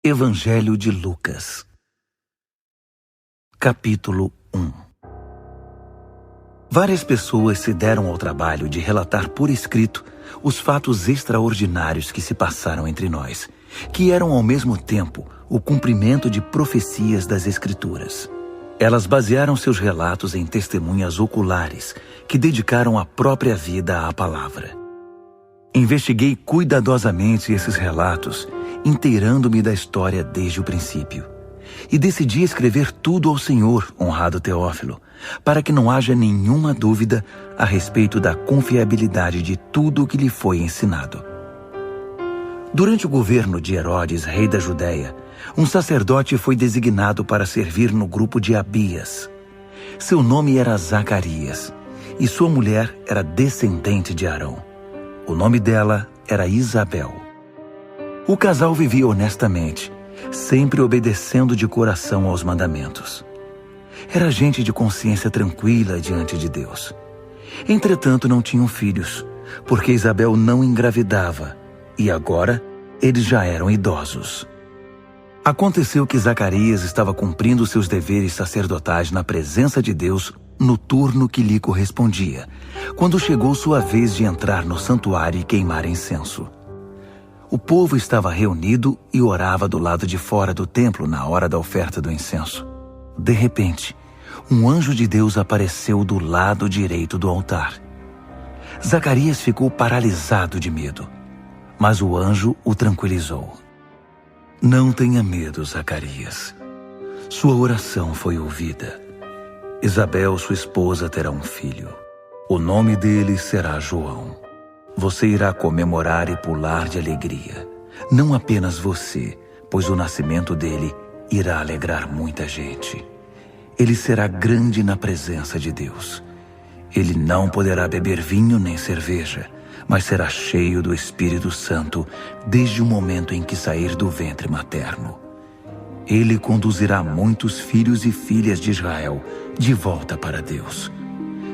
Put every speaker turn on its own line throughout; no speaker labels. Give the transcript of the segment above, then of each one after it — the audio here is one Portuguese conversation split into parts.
Evangelho de Lucas, capítulo 1. Várias pessoas se deram ao trabalho de relatar por escrito os fatos extraordinários que se passaram entre nós, que eram ao mesmo tempo o cumprimento de profecias das Escrituras. Elas basearam seus relatos em testemunhas oculares que dedicaram a própria vida à palavra. Investiguei cuidadosamente esses relatos, inteirando-me da história desde o princípio. E decidi escrever tudo ao Senhor, honrado Teófilo, para que não haja nenhuma dúvida a respeito da confiabilidade de tudo o que lhe foi ensinado. Durante o governo de Herodes, rei da Judéia, um sacerdote foi designado para servir no grupo de Abias. Seu nome era Zacarias, e sua mulher era descendente de Arão. O nome dela era Isabel. O casal vivia honestamente, sempre obedecendo de coração aos mandamentos. Era gente de consciência tranquila diante de Deus. Entretanto, não tinham filhos, porque Isabel não engravidava, e agora eles já eram idosos. Aconteceu que Zacarias estava cumprindo seus deveres sacerdotais na presença de Deus no turno que lhe correspondia, quando chegou sua vez de entrar no santuário e queimar incenso. O povo estava reunido e orava do lado de fora do templo na hora da oferta do incenso. De repente, um anjo de Deus apareceu do lado direito do altar. Zacarias ficou paralisado de medo, mas o anjo o tranquilizou. Não tenha medo, Zacarias. Sua oração foi ouvida. Isabel, sua esposa, terá um filho. O nome dele será João. Você irá comemorar e pular de alegria. Não apenas você, pois o nascimento dele irá alegrar muita gente. Ele será grande na presença de Deus. Ele não poderá beber vinho nem cerveja, mas será cheio do Espírito Santo desde o momento em que sair do ventre materno. Ele conduzirá muitos filhos e filhas de Israel de volta para Deus.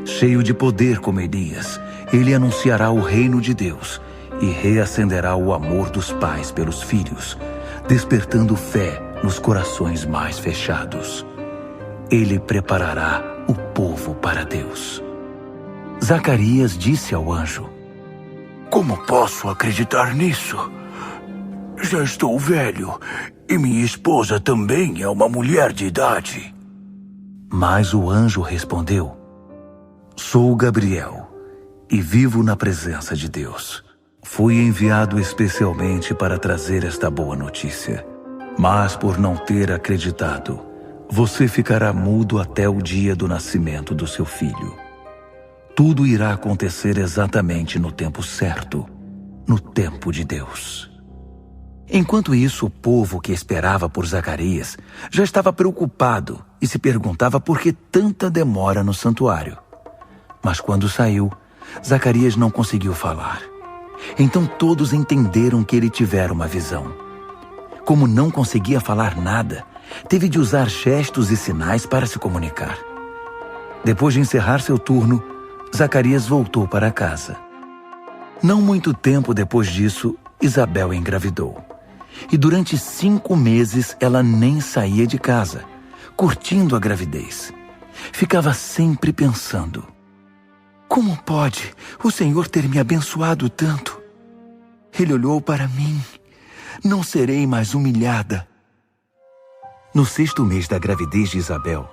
Cheio de poder como Elias, ele anunciará o reino de Deus e reacenderá o amor dos pais pelos filhos, despertando fé nos corações mais fechados. Ele preparará o povo para Deus. Zacarias disse ao anjo: "Como posso acreditar nisso? Já estou velho e minha esposa também é uma mulher de idade." Mas o anjo respondeu: "Sou Gabriel e vivo na presença de Deus. Fui enviado especialmente para trazer esta boa notícia. Mas por não ter acreditado, você ficará mudo até o dia do nascimento do seu filho. Tudo irá acontecer exatamente no tempo certo, no tempo de Deus." Enquanto isso, o povo que esperava por Zacarias já estava preocupado e se perguntava por que tanta demora no santuário. Mas quando saiu, Zacarias não conseguiu falar. Então todos entenderam que ele tivera uma visão. Como não conseguia falar nada, teve de usar gestos e sinais para se comunicar. Depois de encerrar seu turno, Zacarias voltou para casa. Não muito tempo depois disso, Isabel engravidou. E durante 5 meses ela nem saía de casa, curtindo a gravidez. Ficava sempre pensando: como pode o Senhor ter me abençoado tanto? Ele olhou para mim. Não serei mais humilhada. No 6º mês da gravidez de Isabel,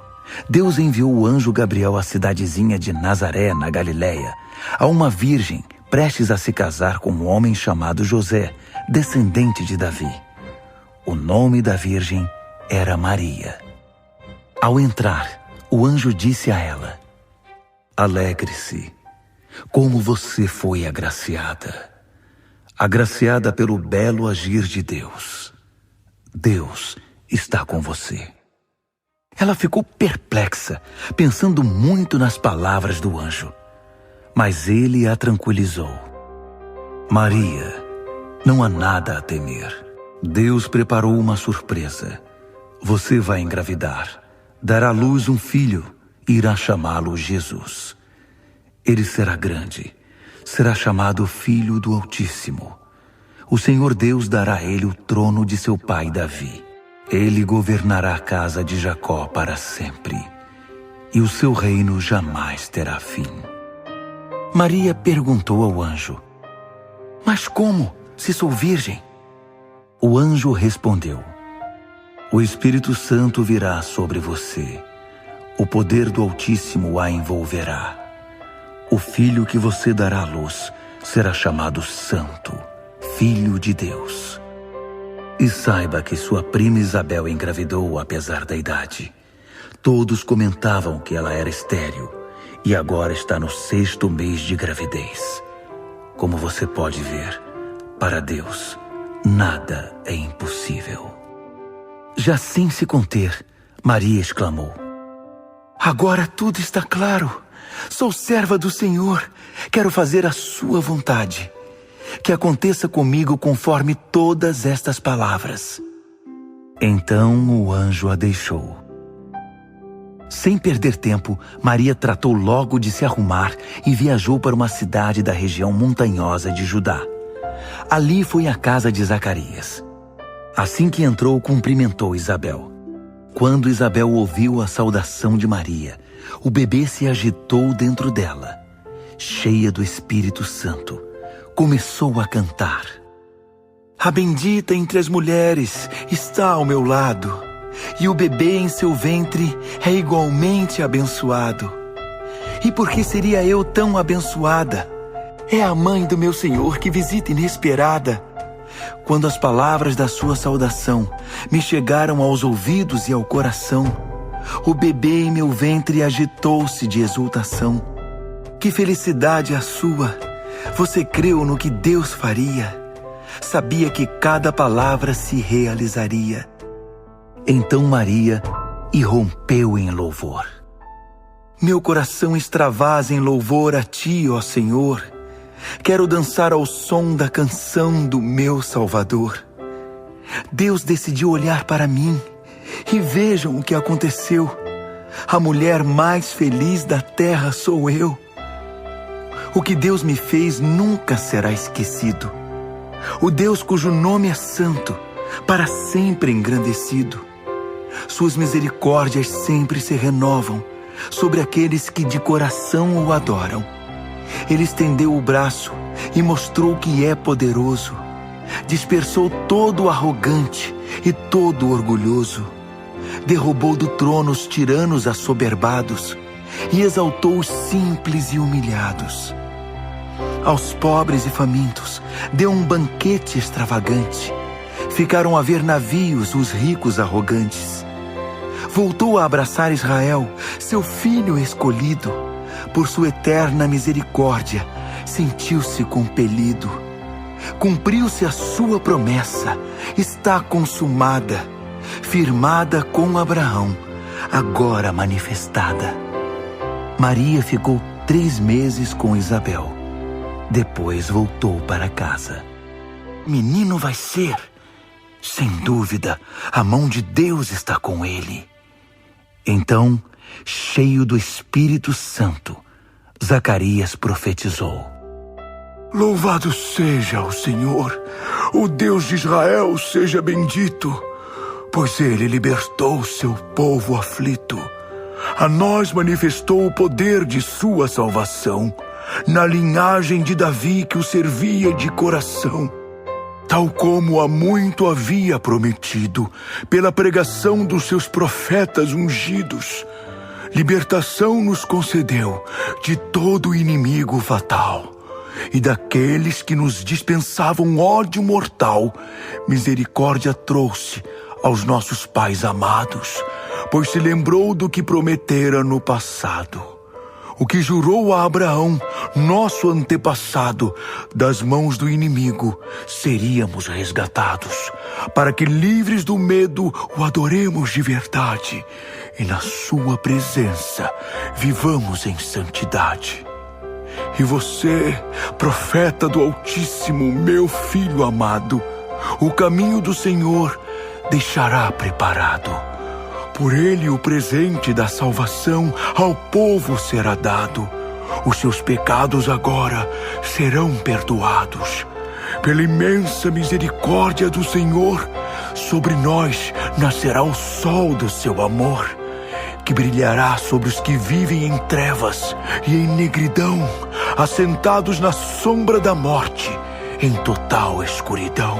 Deus enviou o anjo Gabriel à cidadezinha de Nazaré, na Galiléia, a uma virgem prestes a se casar com um homem chamado José, descendente de Davi. O nome da virgem era Maria. Ao entrar, o anjo disse a ela: "Alegre-se, como você foi agraciada. Agraciada pelo belo agir de Deus. Deus está com você." Ela ficou perplexa, pensando muito nas palavras do anjo. Mas ele a tranquilizou: "Maria, não há nada a temer. Deus preparou uma surpresa. Você vai engravidar, dará à luz um filho e irá chamá-lo Jesus. Ele será grande, será chamado Filho do Altíssimo. o Senhor Deus dará a ele o trono de seu pai Davi. Ele governará a casa de Jacó para sempre, e o seu reino jamais terá fim. Maria perguntou ao anjo: Mas como, se sou virgem? O anjo respondeu: O Espírito Santo virá sobre você. O poder do Altíssimo a envolverá. O filho que você dará à luz será chamado Santo, Filho de Deus. E saiba que sua prima Isabel engravidou apesar da idade. Todos comentavam que ela era estéril e agora está no 6º mês de gravidez. Como você pode ver, para Deus, nada é impossível. Já sem se conter, Maria exclamou: Agora tudo está claro. Sou serva do Senhor. Quero fazer a sua vontade. Que aconteça comigo conforme todas estas palavras. Então o anjo a deixou. Sem perder tempo, Maria tratou logo de se arrumar e viajou para uma cidade da região montanhosa de Judá. Ali foi à casa de Zacarias. Assim que entrou, cumprimentou Isabel. Quando Isabel ouviu a saudação de Maria, o bebê se agitou dentro dela. Cheia do Espírito Santo, começou a cantar: A bendita entre as mulheres está ao meu lado, e o bebê em seu ventre é igualmente abençoado. E por que seria eu tão abençoada? É a mãe do meu Senhor que visita inesperada. Quando as palavras da sua saudação me chegaram aos ouvidos e ao coração, o bebê em meu ventre agitou-se de exultação. Que felicidade a sua! Você creu no que Deus faria. Sabia que cada palavra se realizaria. Então Maria irrompeu em louvor. Meu coração extravasa em louvor a Ti, ó Senhor. Quero dançar ao som da canção do meu Salvador. Deus decidiu olhar para mim. E vejam o que aconteceu. A mulher mais feliz da terra sou eu. O que Deus me fez nunca será esquecido. O Deus cujo nome é santo, para sempre engrandecido. Suas misericórdias sempre se renovam sobre aqueles que de coração o adoram. Ele estendeu o braço e mostrou que é poderoso. Dispersou todo o arrogante e todo o orgulhoso. Derrubou do trono os tiranos assoberbados e exaltou os simples e humilhados. Aos pobres e famintos deu um banquete extravagante. Ficaram a ver navios os ricos arrogantes. Voltou a abraçar Israel, seu filho escolhido. Por sua eterna misericórdia, sentiu-se compelido. Cumpriu-se a sua promessa, está consumada, firmada com Abraão, agora manifestada. Maria ficou 3 meses com Isabel. Depois voltou para casa. Menino vai ser. Sem dúvida, a mão de Deus está com ele. Então, cheio do Espírito Santo, Zacarias profetizou: Louvado seja o Senhor, o Deus de Israel seja bendito, pois ele libertou seu povo aflito. A nós manifestou o poder de sua salvação, na linhagem de Davi que o servia de coração. Tal como há muito havia prometido, pela pregação dos seus profetas ungidos, libertação nos concedeu de todo inimigo fatal, e daqueles que nos dispensavam ódio mortal, misericórdia trouxe aos nossos pais amados, pois se lembrou do que prometera no passado. O que jurou a Abraão, nosso antepassado, das mãos do inimigo, seríamos resgatados, para que, livres do medo, o adoremos de verdade, e na sua presença vivamos em santidade. E você, profeta do Altíssimo, meu filho amado, o caminho do Senhor deixará preparado. Por ele o presente da salvação ao povo será dado. Os seus pecados agora serão perdoados.
pela imensa misericórdia do Senhor, sobre nós nascerá o sol do seu amor, que brilhará sobre os que vivem em trevas e em negridão, assentados na sombra da morte, em total escuridão.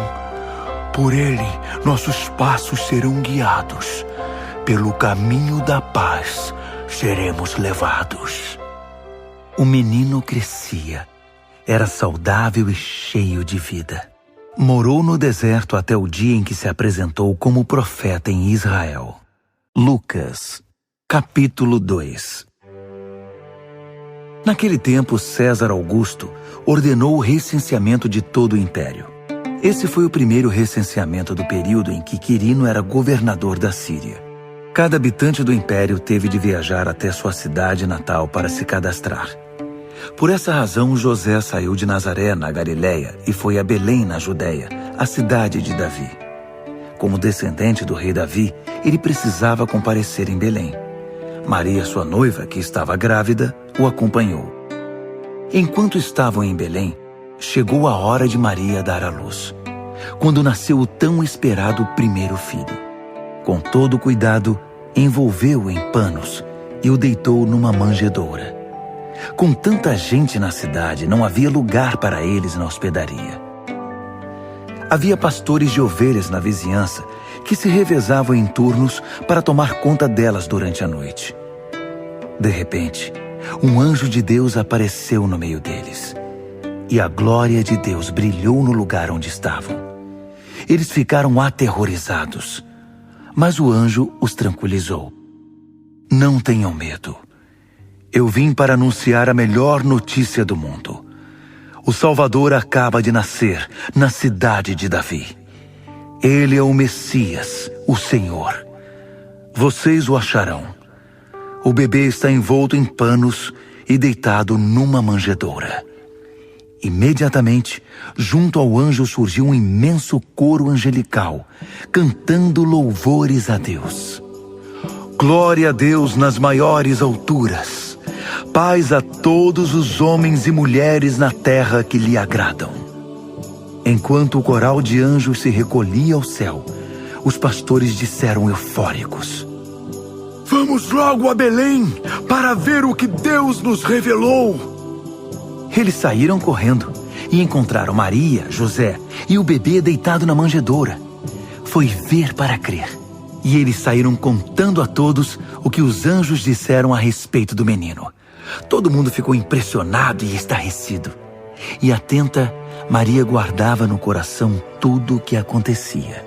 Por ele, nossos passos serão guiados, pelo caminho da paz seremos levados. O menino crescia, era saudável e cheio de vida. Morou no deserto até o dia em que se apresentou como profeta em Israel. Lucas, capítulo 2. Naquele tempo, César Augusto ordenou o recenseamento de todo o império. Esse foi o primeiro recenseamento do período em que Quirino era governador da Síria. Cada habitante do império teve de viajar até sua cidade natal para se cadastrar. Por essa razão, José saiu de Nazaré, na Galiléia, e foi a Belém, na Judéia, a cidade de Davi. Como descendente do rei Davi, ele precisava comparecer em Belém. Maria, sua noiva, que estava grávida, o acompanhou. Enquanto estavam em Belém, chegou a hora de Maria dar à luz, quando nasceu o tão esperado primeiro filho. Com todo cuidado, envolveu-o em panos e o deitou numa manjedoura. Com tanta gente na cidade, não havia lugar para eles na hospedaria. Havia pastores de ovelhas na vizinhança que se revezavam em turnos para tomar conta delas durante a noite. De repente, um anjo de Deus apareceu no meio deles, e a glória de Deus brilhou no lugar onde estavam. Eles ficaram aterrorizados, mas o anjo os tranquilizou. Não tenham medo. Eu vim para anunciar a melhor notícia do mundo. O Salvador acaba de nascer na cidade de Davi. Ele é o Messias, o Senhor. Vocês o acharão. O bebê está envolto em panos e deitado numa manjedoura. Imediatamente, junto ao anjo surgiu um imenso coro angelical, cantando louvores a Deus. Glória a Deus nas maiores alturas. Paz a todos os homens e mulheres na terra que lhe agradam. Enquanto o coral de anjos se recolhia ao céu, os pastores disseram eufóricos: Vamos logo a Belém para ver o que Deus nos revelou. Eles saíram correndo e encontraram Maria, José e o bebê deitado na manjedoura. Foi ver para crer. E eles saíram contando a todos o que os anjos disseram a respeito do menino. Todo mundo ficou impressionado e estarrecido. E atenta, Maria guardava no coração tudo o que acontecia.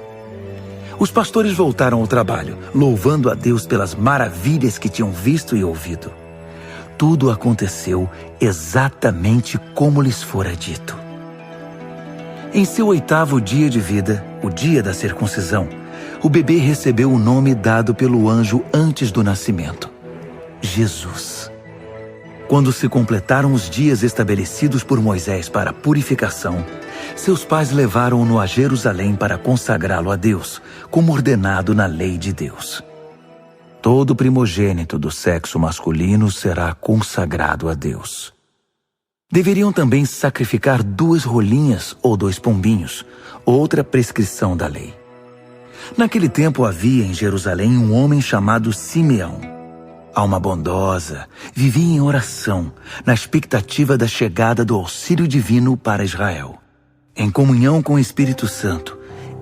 Os pastores voltaram ao trabalho, louvando a Deus pelas maravilhas que tinham visto e ouvido. Tudo aconteceu exatamente como lhes fora dito. Em seu 8º dia de vida, o dia da circuncisão, o bebê recebeu o nome dado pelo anjo antes do nascimento: Jesus. Quando se completaram os dias estabelecidos por Moisés para a purificação, seus pais levaram-no a Jerusalém para consagrá-lo a Deus, como ordenado na lei de Deus. Todo primogênito do sexo masculino será consagrado a Deus. Deveriam também sacrificar 2 rolinhas ou 2 pombinhos, outra prescrição da lei. Naquele tempo havia em Jerusalém um homem chamado Simeão. Alma bondosa, vivia em oração, na expectativa da chegada do auxílio divino para Israel. Em comunhão com o Espírito Santo,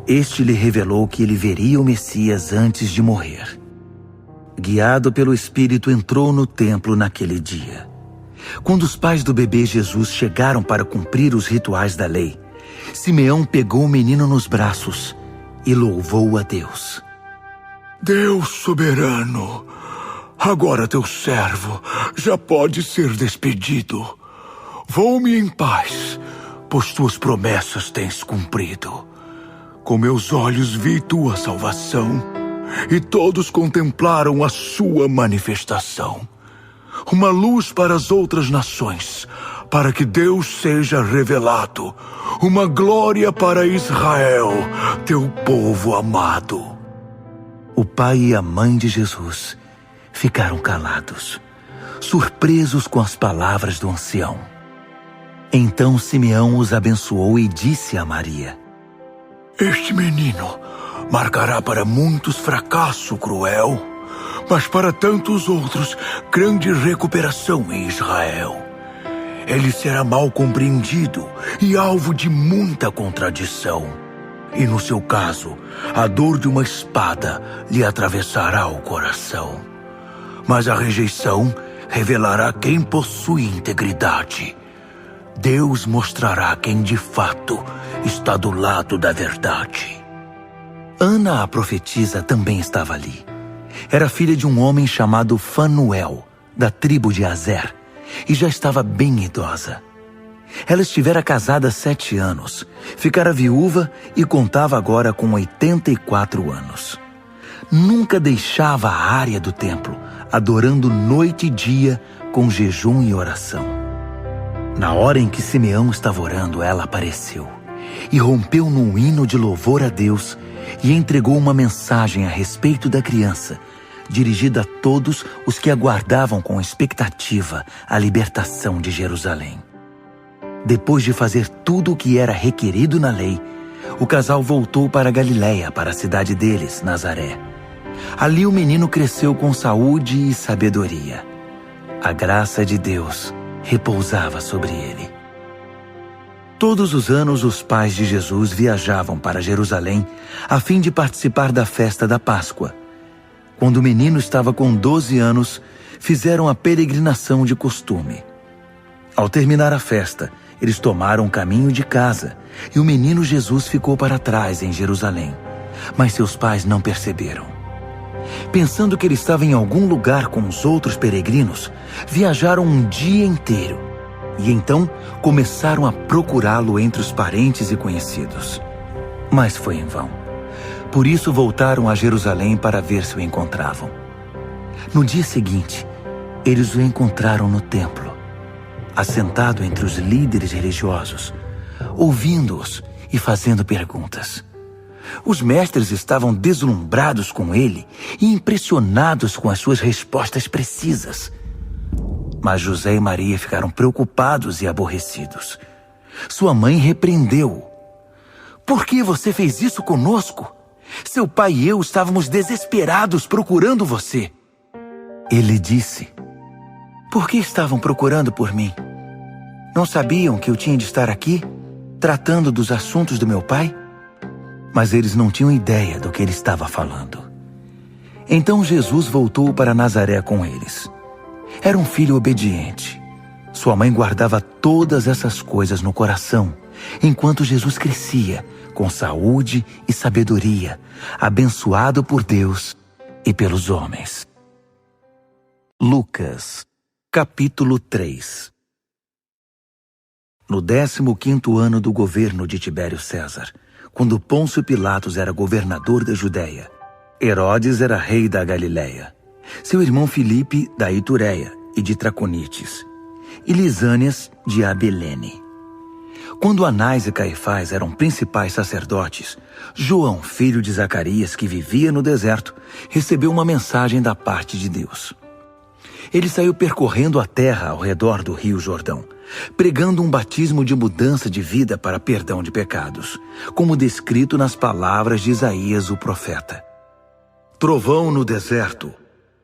este lhe revelou que ele veria o Messias antes de morrer. Guiado pelo Espírito, entrou no templo naquele dia. Quando os pais do bebê Jesus chegaram para cumprir os rituais da lei, Simeão pegou o menino nos braços e louvou a Deus. Deus soberano, agora teu servo já pode ser despedido. Vou-me em paz, pois tuas promessas tens cumprido. Com meus olhos vi tua salvação, e todos contemplaram a sua manifestação. Uma luz para as outras nações, para que Deus seja revelado. Uma glória para Israel, teu povo amado. O pai e a mãe de Jesus ficaram calados, surpresos com as palavras do ancião.
Então Simeão os abençoou e disse a Maria:
Este menino marcará para muitos fracasso cruel, mas para tantos outros grande recuperação em Israel. Ele será mal compreendido e alvo de muita contradição. E no seu caso, a dor de uma espada lhe atravessará o coração. Mas a rejeição revelará quem possui integridade. Deus mostrará quem de fato está do lado da verdade.
Ana, a profetisa, também estava ali. Era filha de um homem chamado Fanuel, da tribo de Azer, e já estava bem idosa. Ela estivera casada 7 anos, ficara viúva e contava agora com 84 anos. Nunca deixava a área do templo, adorando noite e dia com jejum e oração. Na hora em que Simeão estava orando, ela apareceu e rompeu num hino de louvor a Deus e entregou uma mensagem a respeito da criança, dirigida a todos os que aguardavam com expectativa a libertação de Jerusalém. Depois de fazer tudo o que era requerido na lei, o casal voltou para Galiléia, para a cidade deles, Nazaré. Ali o menino cresceu com saúde e sabedoria. A graça de Deus repousava sobre ele. Todos os anos os pais de Jesus viajavam para Jerusalém a fim de participar da festa da Páscoa. Quando o menino estava com 12 anos, fizeram a peregrinação de costume. Ao terminar a festa, eles tomaram o caminho de casa e o menino Jesus ficou para trás em Jerusalém. Mas seus pais não perceberam. Pensando que ele estava em algum lugar com os outros peregrinos, viajaram um dia inteiro e então começaram a procurá-lo entre os parentes e conhecidos. Mas foi em vão. Por isso voltaram a Jerusalém para ver se o encontravam. No dia seguinte, eles o encontraram no templo, assentado entre os líderes religiosos, ouvindo-os e fazendo perguntas. Os mestres estavam deslumbrados com ele e impressionados com as suas respostas precisas. Mas José e Maria ficaram preocupados e aborrecidos. Sua mãe repreendeu-o. Por que você fez isso conosco? Seu pai e eu estávamos desesperados procurando você. Ele disse: Por que estavam procurando por mim? Não sabiam que eu tinha de estar aqui, tratando dos assuntos do meu pai? Mas eles não tinham ideia do que ele estava falando. Então Jesus voltou para Nazaré com eles. Era um filho obediente. Sua mãe guardava todas essas coisas no coração, enquanto Jesus crescia, com saúde e sabedoria, abençoado por Deus e pelos homens. Lucas, capítulo 3. No 15º ano do governo de Tibério César, quando Pôncio Pilatos era governador da Judéia, Herodes era rei da Galiléia, seu irmão Filipe da Itureia e de Traconites, e Lisânias de Abilene. Quando Anás e Caifás eram principais sacerdotes, João, filho de Zacarias, que vivia no deserto, recebeu uma mensagem da parte de Deus. Ele saiu percorrendo a terra ao redor do rio Jordão, pregando um batismo de mudança de vida para perdão de pecados, como descrito nas palavras de Isaías, o profeta. Trovão no deserto.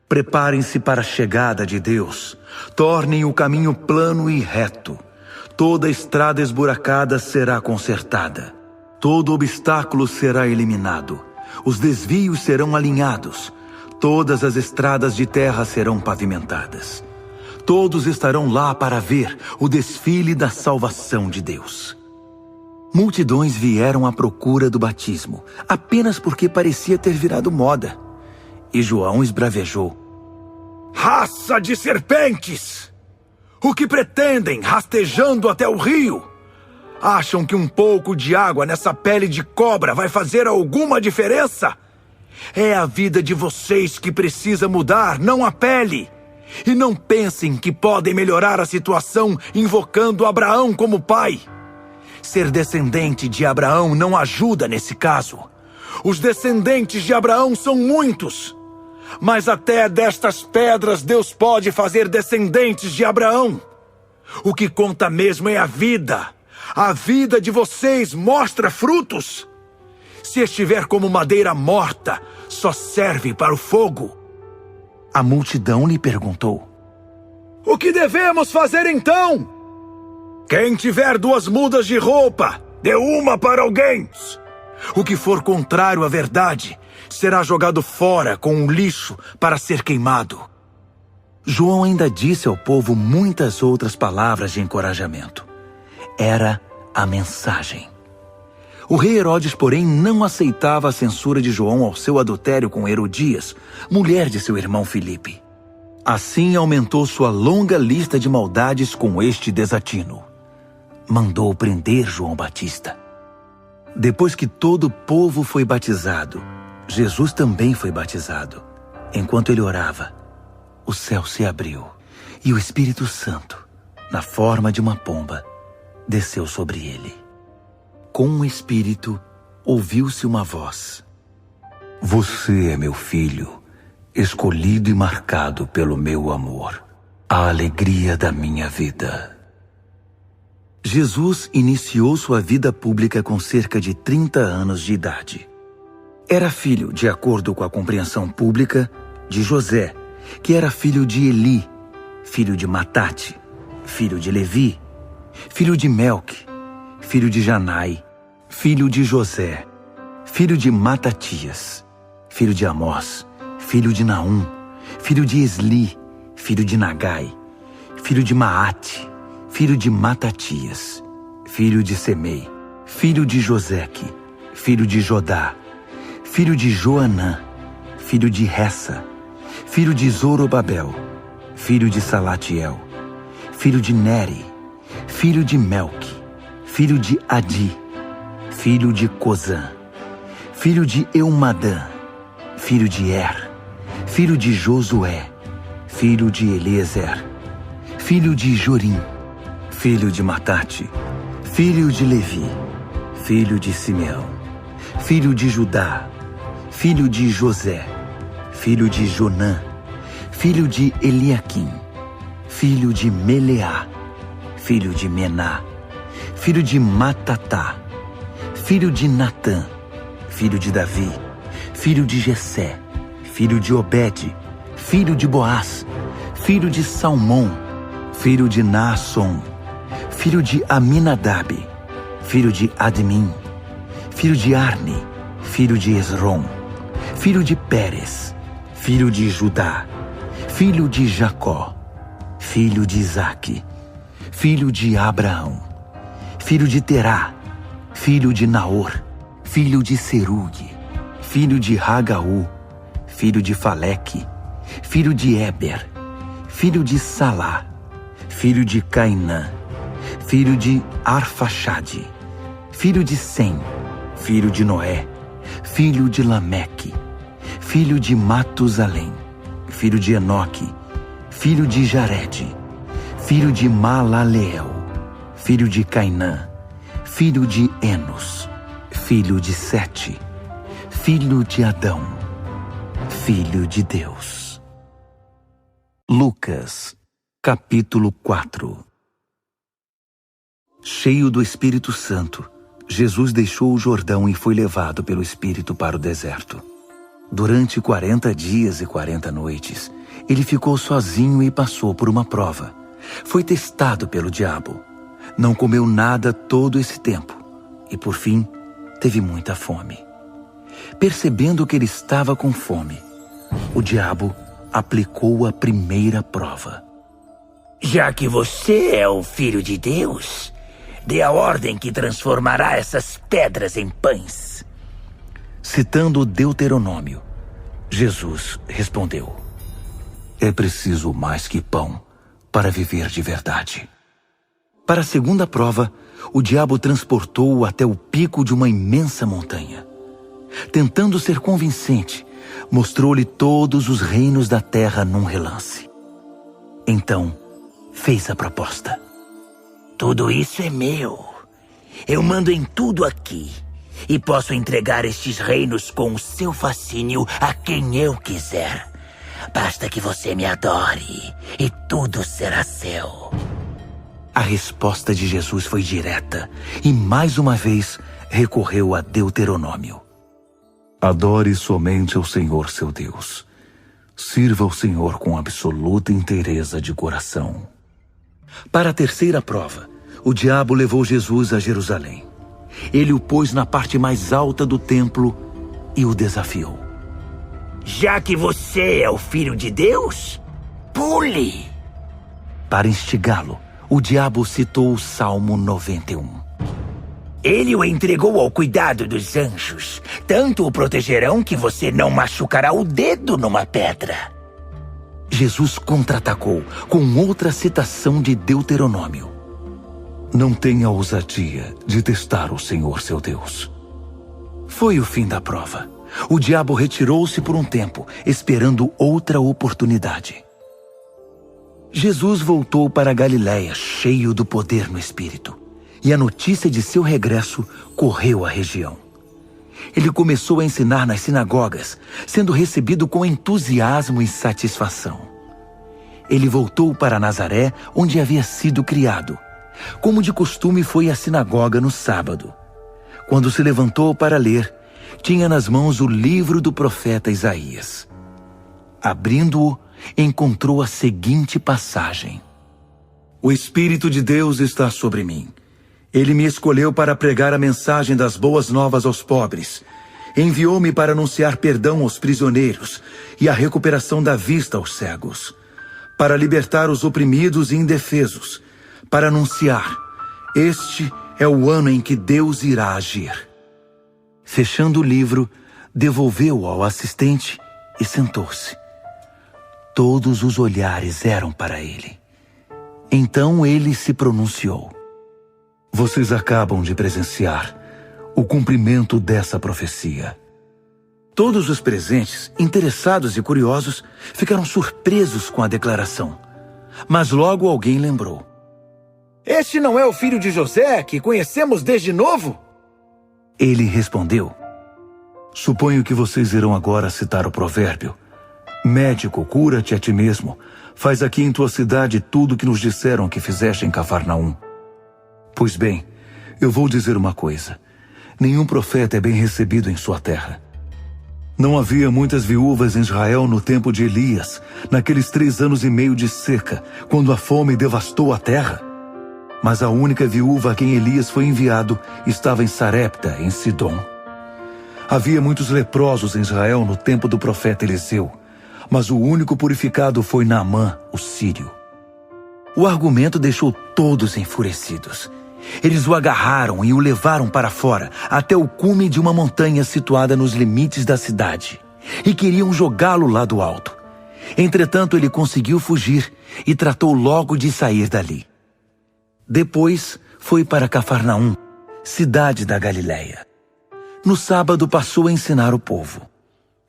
Preparem-se para a chegada de Deus. Tornem o caminho plano e reto. Toda estrada esburacada será consertada. Todo obstáculo será eliminado. Os desvios serão alinhados. Todas as estradas de terra serão pavimentadas. Todos estarão lá para ver o desfile da salvação de Deus. Multidões vieram à procura do batismo, apenas porque parecia ter virado moda. E João esbravejou: Raça de serpentes! O que pretendem, rastejando até o rio? Acham que um pouco de água nessa pele de cobra vai fazer alguma diferença? É a vida de vocês que precisa mudar, não a pele. E não pensem que podem melhorar a situação invocando Abraão como pai. Ser descendente de Abraão não ajuda nesse caso. Os descendentes de Abraão são muitos. Mas até destas pedras Deus pode fazer descendentes de Abraão. O que conta mesmo é a vida. A vida de vocês mostra frutos. Se estiver como madeira morta, só serve para o fogo.
A multidão lhe perguntou:
O que devemos fazer então? Quem tiver 2 mudas de roupa, dê uma para alguém. O que for contrário à verdade será jogado fora com um lixo para ser queimado.
João ainda disse ao povo muitas outras palavras de encorajamento. Era a mensagem. O rei Herodes, porém, não aceitava a censura de João ao seu adultério com Herodias, mulher de seu irmão Filipe. Assim aumentou sua longa lista de maldades com este desatino. Mandou prender João Batista. Depois que todo o povo foi batizado, Jesus também foi batizado. Enquanto ele orava, o céu se abriu e o Espírito Santo, na forma de uma pomba, desceu sobre ele. Com o Espírito, ouviu-se uma voz: Você é meu filho, escolhido e marcado pelo meu amor, a alegria da minha vida. Jesus iniciou sua vida pública com cerca de 30 anos de idade. Era filho, de acordo com a compreensão pública, de José, que era filho de Eli, filho de Matate, filho de Levi, filho de Melque, filho de Janai, filho de José, filho de Matatias, filho de Amós, filho de Naum, filho de Esli, filho de Nagai, filho de Maate, filho de Matatias, filho de Semei, filho de Joseque, filho de Jodá, filho de Joanã, filho de Ressa, filho de Zorobabel, filho de Salatiel, filho de Neri, filho de Melque, filho de Adi, filho de Cozã, filho de Eumadã, filho de Er, filho de Josué, filho de Eliezer, filho de Jorim, filho de Matate, filho de Levi, filho de Simeão, filho de Judá, filho de José, filho de Jonã, filho de Eliaquim, filho de Meleá, filho de Mená, filho de Matatá, filho de Natã, filho de Davi, filho de Jessé, filho de Obede, filho de Boaz, filho de Salmão, filho de Naasson, filho de Aminadab, filho de Admin, filho de Arni, filho de Esrom, filho de Pérez, filho de Judá, filho de Jacó, filho de Isaque, filho de Abraão, filho de Terá, filho de Naor, filho de Serugue, filho de Ragaú, filho de Faleque, filho de Éber, filho de Salá, filho de Cainã, filho de Arfaxade, filho de Sem, filho de Noé, filho de Lameque, filho de Matusalém, filho de Enoque, filho de Jarede, filho de Malaleel, filho de Cainã, filho de Enos, filho de Sete, filho de Adão, filho de Deus. Lucas, capítulo 4. Cheio do Espírito Santo, Jesus deixou o Jordão e foi levado pelo Espírito para o deserto. Durante 40 dias e 40 noites, ele ficou sozinho e passou por uma prova. Foi testado pelo diabo. Não comeu nada todo esse tempo e, por fim, teve muita fome. Percebendo que ele estava com fome, o diabo aplicou a primeira prova.
Já que você é o Filho de Deus, dê a ordem que transformará essas pedras em pães.
Citando o Deuteronômio, Jesus respondeu: É preciso mais que pão para viver de verdade. Para a segunda prova, o diabo transportou-o até o pico de uma imensa montanha. Tentando ser convincente, mostrou-lhe todos os reinos da terra num relance. Então, fez a proposta.
Tudo isso é meu. Eu mando em tudo aqui. E posso entregar estes reinos com o seu fascínio a quem eu quiser. Basta que você me adore e tudo será seu.
A resposta de Jesus foi direta e, mais uma vez, recorreu a Deuteronômio.
Adore somente ao Senhor seu Deus. Sirva ao Senhor com absoluta inteireza de coração.
Para a terceira prova, o diabo levou Jesus a Jerusalém. Ele o pôs na parte mais alta do templo e o desafiou.
Já que você é o Filho de Deus, pule!
Para instigá-lo, o diabo citou o Salmo 91.
Ele o entregou ao cuidado dos anjos. Tanto o protegerão que você não machucará o dedo numa pedra.
Jesus contra-atacou com outra citação de Deuteronômio.
Não tenha ousadia de testar o Senhor seu Deus.
Foi o fim da prova. O diabo retirou-se por um tempo, esperando outra oportunidade. Jesus voltou para a Galiléia, cheio do poder no Espírito. E a notícia de seu regresso correu à região. Ele começou a ensinar nas sinagogas, sendo recebido com entusiasmo e satisfação. Ele voltou para Nazaré, onde havia sido criado. Como de costume, foi à sinagoga no sábado. Quando se levantou para ler, tinha nas mãos o livro do profeta Isaías. Abrindo-o, encontrou a seguinte passagem:
O Espírito de Deus está sobre mim. Ele me escolheu para pregar a mensagem das boas novas aos pobres. Enviou-me para anunciar perdão aos prisioneiros e a recuperação da vista aos cegos, para libertar os oprimidos e indefesos, para anunciar: este é o ano em que Deus irá agir.
Fechando o livro, devolveu-o ao assistente e sentou-se. Todos os olhares eram para ele. Então ele se pronunciou:
Vocês acabam de presenciar o cumprimento dessa profecia.
Todos os presentes, interessados e curiosos, ficaram surpresos com a declaração. Mas logo alguém lembrou:
Este não é o filho de José, que conhecemos desde novo?
Ele respondeu:
Suponho que vocês irão agora citar o provérbio: Médico, cura-te a ti mesmo. Faz aqui em tua cidade tudo o que nos disseram que fizeste em Cafarnaum. Pois bem, eu vou dizer uma coisa. Nenhum profeta é bem recebido em sua terra. Não havia muitas viúvas em Israel no tempo de Elias, naqueles 3 anos e meio de seca, quando a fome devastou a terra. Mas a única viúva a quem Elias foi enviado estava em Sarepta, em Sidom. Havia muitos leprosos em Israel no tempo do profeta Eliseu, mas o único purificado foi Naamã, o sírio.
O argumento deixou todos enfurecidos. Eles o agarraram e o levaram para fora, até o cume de uma montanha situada nos limites da cidade, e queriam jogá-lo lá do alto. Entretanto, ele conseguiu fugir e tratou logo de sair dali. Depois, foi para Cafarnaum, cidade da Galiléia. No sábado, passou a ensinar o povo.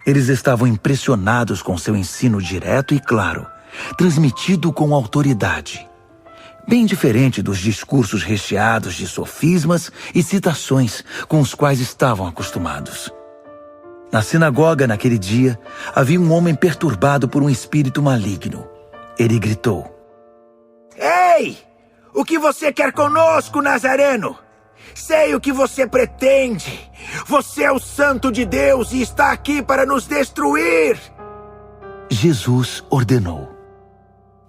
Eles estavam impressionados com seu ensino direto e claro, transmitido com autoridade. Bem diferente dos discursos recheados de sofismas e citações com os quais estavam acostumados. Na sinagoga, naquele dia, havia um homem perturbado por um espírito maligno. Ele gritou:
Ei! O que você quer conosco, Nazareno? Sei o que você pretende. Você é o Santo de Deus e está aqui para nos destruir.
Jesus ordenou: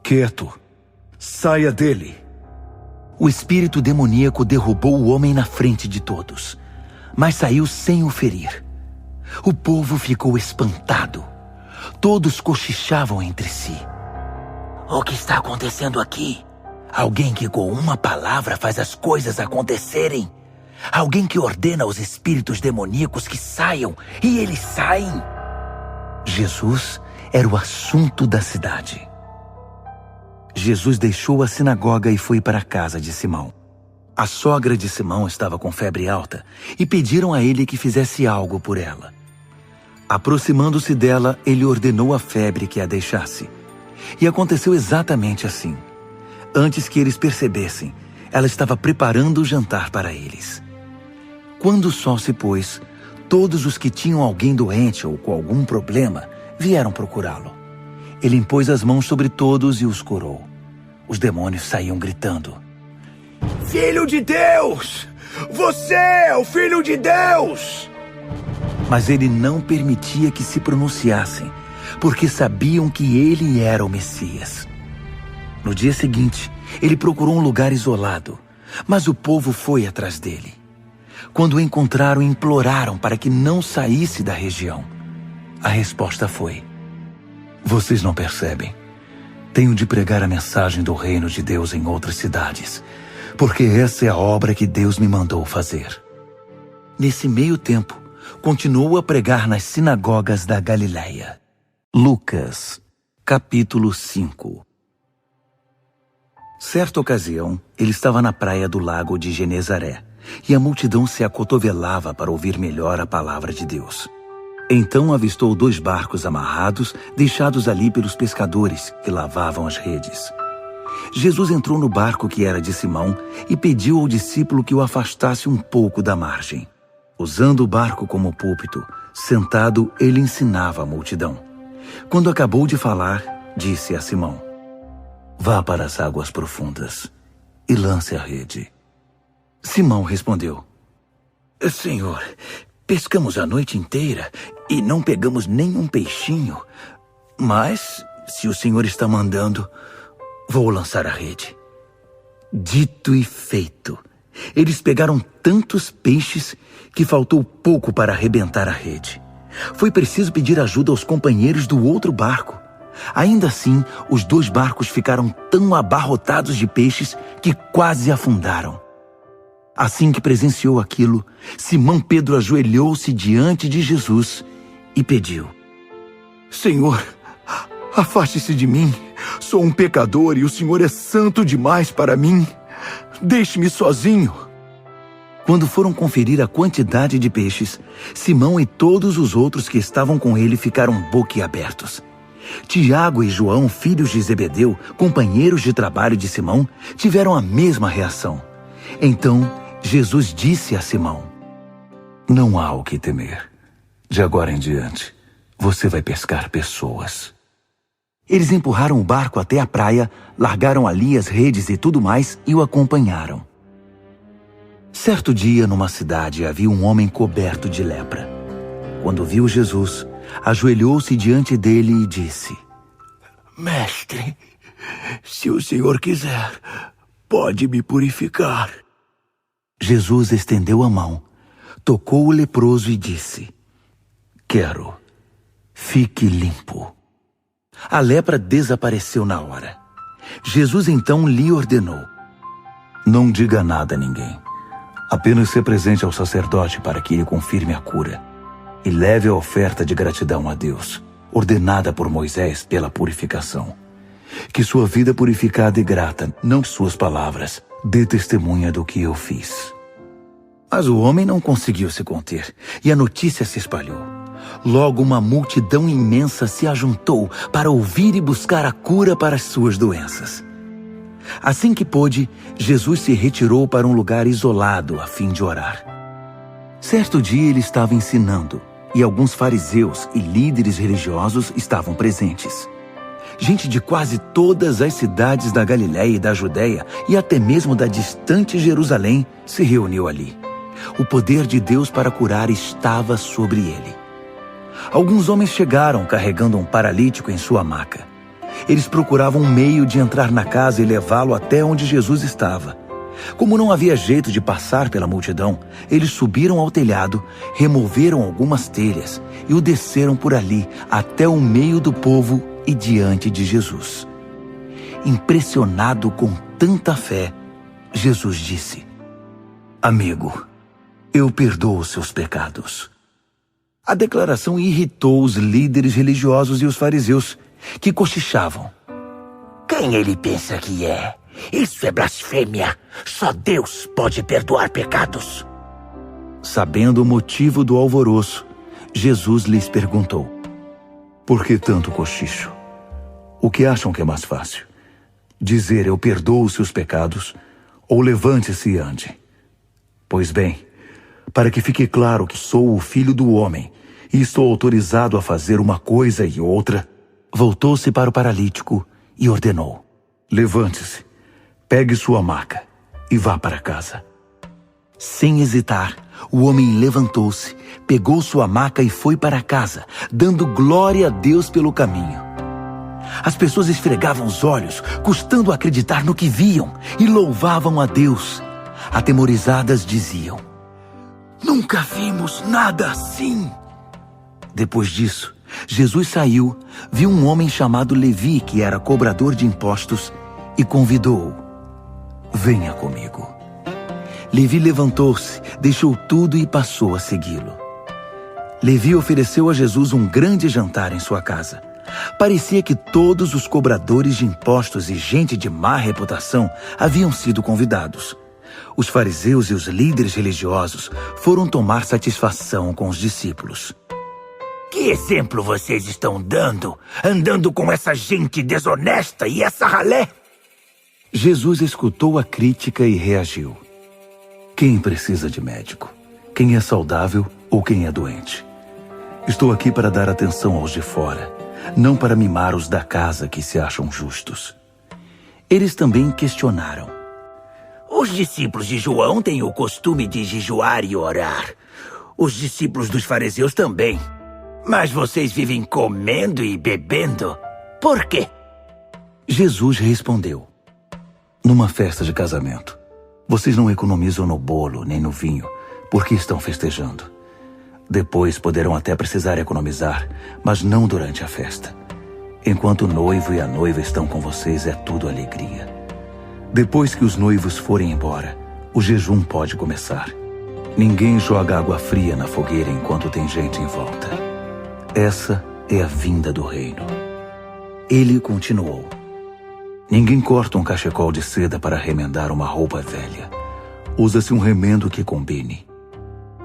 Quieto, saia dele.
O espírito demoníaco derrubou o homem na frente de todos, mas saiu sem o ferir. O povo ficou espantado. Todos cochichavam entre si:
O que está acontecendo aqui? Alguém que com uma palavra faz as coisas acontecerem. Alguém que ordena aos espíritos demoníacos que saiam e eles saem.
Jesus era o assunto da cidade. Jesus deixou a sinagoga e foi para a casa de Simão. A sogra de Simão estava com febre alta e pediram a ele que fizesse algo por ela. Aproximando-se dela, ele ordenou à febre que a deixasse. E aconteceu exatamente assim. Antes que eles percebessem, ela estava preparando o jantar para eles. Quando o sol se pôs, todos os que tinham alguém doente ou com algum problema vieram procurá-lo. Ele impôs as mãos sobre todos e os curou. Os demônios saíam gritando:
Filho de Deus! Você é o Filho de Deus!
Mas ele não permitia que se pronunciassem, porque sabiam que ele era o Messias. No dia seguinte, ele procurou um lugar isolado, mas o povo foi atrás dele. Quando o encontraram, imploraram para que não saísse da região. A resposta foi: vocês não percebem? Tenho de pregar a mensagem do reino de Deus em outras cidades, porque essa é a obra que Deus me mandou fazer. Nesse meio tempo, continuou a pregar nas sinagogas da Galileia. Lucas, capítulo 5. Certa ocasião, ele estava na praia do lago de Genezaré, e a multidão se acotovelava para ouvir melhor a palavra de Deus. Então avistou 2 barcos amarrados, deixados ali pelos pescadores que lavavam as redes. Jesus entrou no barco que era de Simão e pediu ao discípulo que o afastasse um pouco da margem. Usando o barco como púlpito, sentado, ele ensinava a multidão. Quando acabou de falar, disse a Simão: vá para as águas profundas e lance a rede. Simão respondeu: Senhor, pescamos a noite inteira e não pegamos nenhum peixinho. Mas, se o Senhor está mandando, vou lançar a rede. Dito e feito. Eles pegaram tantos peixes que faltou pouco para arrebentar a rede. Foi preciso pedir ajuda aos companheiros do outro barco. Ainda assim, os 2 barcos ficaram tão abarrotados de peixes que quase afundaram. Assim que presenciou aquilo, Simão Pedro ajoelhou-se diante de Jesus e pediu: Senhor, afaste-se de mim. Sou um pecador e o Senhor é santo demais para mim. Deixe-me sozinho. Quando foram conferir a quantidade de peixes, Simão e todos os outros que estavam com ele ficaram boquiabertos. Tiago e João, filhos de Zebedeu, companheiros de trabalho de Simão, tiveram a mesma reação. Então, Jesus disse a Simão: não há o que temer. De agora em diante, você vai pescar pessoas. Eles empurraram o barco até a praia, largaram ali as redes e tudo mais e o acompanharam. Certo dia, numa cidade, havia um homem coberto de lepra. Quando viu Jesus, ajoelhou-se diante dele e disse: Mestre, se o Senhor quiser, pode me purificar. Jesus estendeu a mão, tocou o leproso e disse: Quero, fique limpo. A lepra desapareceu na hora. Jesus então lhe ordenou: não diga nada a ninguém. Apenas se apresente ao sacerdote para que ele confirme a cura e leve a oferta de gratidão a Deus, ordenada por Moisés pela purificação. Que sua vida purificada e grata, não suas palavras, dê testemunha do que eu fiz. Mas o homem não conseguiu se conter e a notícia se espalhou. Logo uma multidão imensa se ajuntou para ouvir e buscar a cura para as suas doenças. Assim que pôde, Jesus se retirou para um lugar isolado a fim de orar. Certo dia ele estava ensinando e alguns fariseus e líderes religiosos estavam presentes. Gente de quase todas as cidades da Galileia e da Judeia e até mesmo da distante Jerusalém se reuniu ali. O poder de Deus para curar estava sobre ele. Alguns homens chegaram carregando um paralítico em sua maca. Eles procuravam um meio de entrar na casa e levá-lo até onde Jesus estava. Como não havia jeito de passar pela multidão, eles subiram ao telhado, removeram algumas telhas e o desceram por ali até o meio do povo e diante de Jesus. Impressionado com tanta fé, Jesus disse: Amigo, eu perdoo os seus pecados. A declaração irritou os líderes religiosos e os fariseus, que cochichavam:
Quem ele pensa que é? Isso é blasfêmia. Só Deus pode perdoar pecados.
Sabendo o motivo do alvoroço, Jesus lhes perguntou: Por que tanto cochicho? O que acham que é mais fácil? Dizer eu perdoo os seus pecados ou levante-se e ande? Pois bem, para que fique claro que sou o Filho do Homem e estou autorizado a fazer uma coisa e outra, voltou-se para o paralítico e ordenou: Levante-se, pegue sua maca e vá para casa." Sem hesitar, o homem levantou-se, pegou sua maca e foi para casa, dando glória a Deus pelo caminho. As pessoas esfregavam os olhos, custando acreditar no que viam, e louvavam a Deus. Atemorizadas diziam: "Nunca vimos nada assim." Depois disso, Jesus saiu, viu um homem chamado Levi, que era cobrador de impostos, e convidou-o: "Venha comigo." Levi levantou-se, deixou tudo e passou a segui-lo. Levi ofereceu a Jesus um grande jantar em sua casa. Parecia que todos os cobradores de impostos e gente de má reputação haviam sido convidados. Os fariseus e os líderes religiosos foram tomar satisfação com os discípulos.
Que exemplo vocês estão dando, andando com essa gente desonesta e essa ralé?
Jesus escutou a crítica e reagiu: "Quem precisa de médico? Quem é saudável ou quem é doente? Estou aqui para dar atenção aos de fora, não para mimar os da casa que se acham justos." Eles também questionaram:
Os discípulos de João têm o costume de jejuar e orar. Os discípulos dos fariseus também. Mas vocês vivem comendo e bebendo. Por quê?
Jesus respondeu: "Numa festa de casamento, vocês não economizam no bolo nem no vinho, porque estão festejando. Depois poderão até precisar economizar, mas não durante a festa. Enquanto o noivo e a noiva estão com vocês, é tudo alegria. Depois que os noivos forem embora, o jejum pode começar. Ninguém joga água fria na fogueira enquanto tem gente em volta. Essa é a vinda do reino." Ele continuou: "Ninguém corta um cachecol de seda para remendar uma roupa velha. Usa-se um remendo que combine.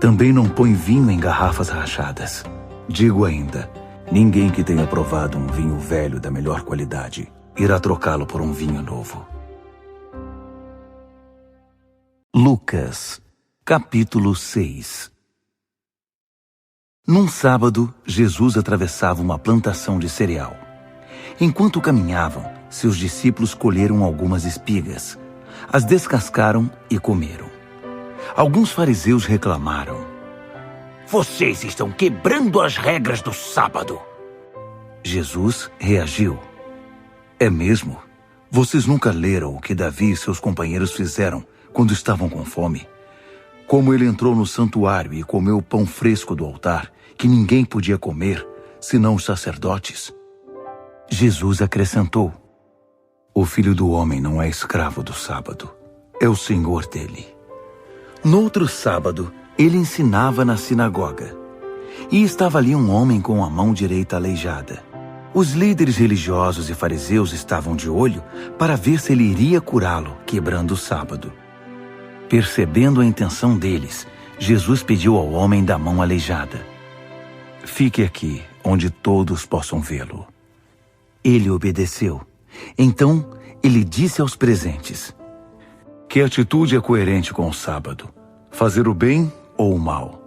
Também não põe vinho em garrafas rachadas. Digo ainda, ninguém que tenha provado um vinho velho da melhor qualidade irá trocá-lo por um vinho novo." Lucas, capítulo 6. Num sábado, Jesus atravessava uma plantação de cereal. Enquanto caminhavam, seus discípulos colheram algumas espigas, as descascaram e comeram. Alguns fariseus reclamaram:
Vocês estão quebrando as regras do sábado.
Jesus reagiu: "É mesmo? Vocês nunca leram o que Davi e seus companheiros fizeram quando estavam com fome? Como ele entrou no santuário e comeu o pão fresco do altar, que ninguém podia comer, senão os sacerdotes?" Jesus acrescentou: "O Filho do Homem não é escravo do sábado, é o Senhor dele." No outro sábado, ele ensinava na sinagoga. E estava ali um homem com a mão direita aleijada. Os líderes religiosos e fariseus estavam de olho para ver se ele iria curá-lo, quebrando o sábado. Percebendo a intenção deles, Jesus pediu ao homem da mão aleijada: "Fique aqui, onde todos possam vê-lo." Ele obedeceu. Então, ele disse aos presentes: "Que atitude é coerente com o sábado? Fazer o bem ou o mal?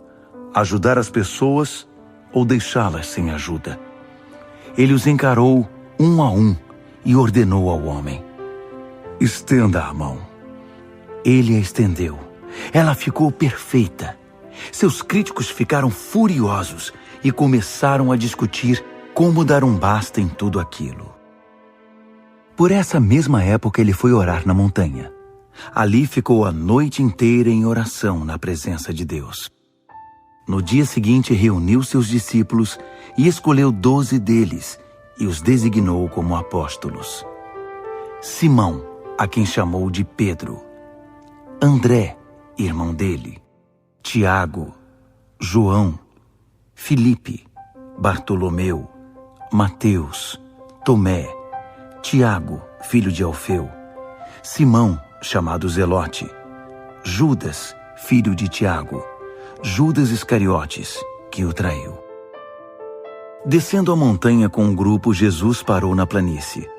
Ajudar as pessoas ou deixá-las sem ajuda?" Ele os encarou um a um e ordenou ao homem: "Estenda a mão." Ele a estendeu. Ela ficou perfeita. Seus críticos ficaram furiosos e começaram a discutir como dar um basta em tudo aquilo. Por essa mesma época ele foi orar na montanha. Ali ficou a noite inteira em oração na presença de Deus. No dia seguinte reuniu seus discípulos e escolheu 12 deles e os designou como apóstolos: Simão, a quem chamou de Pedro; André, irmão dele; Tiago; João; Filipe; Bartolomeu; Mateus; Tomé; Tiago, filho de Alfeu; Simão, chamado Zelote; Judas, filho de Tiago; Judas Iscariotes, que o traiu. Descendo a montanha com um grupo, Jesus parou na planície.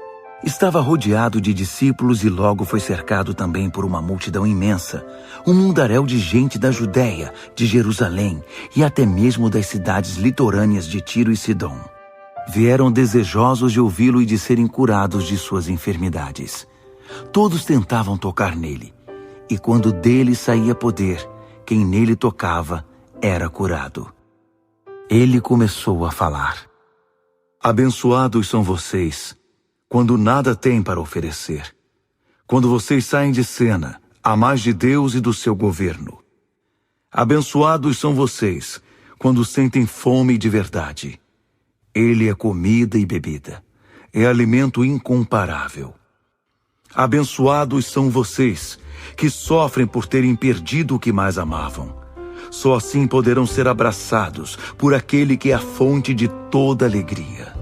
Estava rodeado de discípulos e logo foi cercado também por uma multidão imensa, um mundaréu de gente da Judéia, de Jerusalém e até mesmo das cidades litorâneas de Tiro e Sidom. Vieram desejosos de ouvi-lo e de serem curados de suas enfermidades. Todos tentavam tocar nele. e quando dele saía poder, quem nele tocava era curado. Ele começou a falar: Abençoados são vocês, quando nada têm para oferecer. Quando vocês saem de cena, a mais de Deus e do seu governo. Abençoados são vocês, quando sentem fome de verdade. Ele é comida e bebida, é alimento incomparável. Abençoados são vocês, que sofrem por terem perdido o que mais amavam. Só assim poderão ser abraçados por aquele que é a fonte de toda alegria.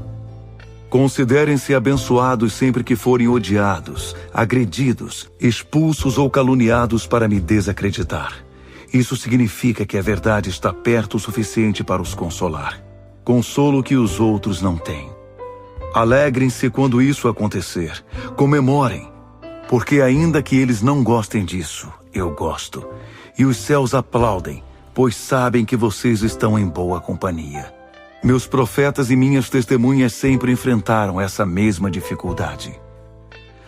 Considerem-se abençoados sempre que forem odiados, agredidos, expulsos ou caluniados para me desacreditar. Isso significa que a verdade está perto o suficiente para os consolar. Consolo que os outros não têm. Alegrem-se quando isso acontecer. Comemorem, porque ainda que eles não gostem disso, eu gosto. E os céus aplaudem, pois sabem que vocês estão em boa companhia. Meus profetas e minhas testemunhas sempre enfrentaram essa mesma dificuldade.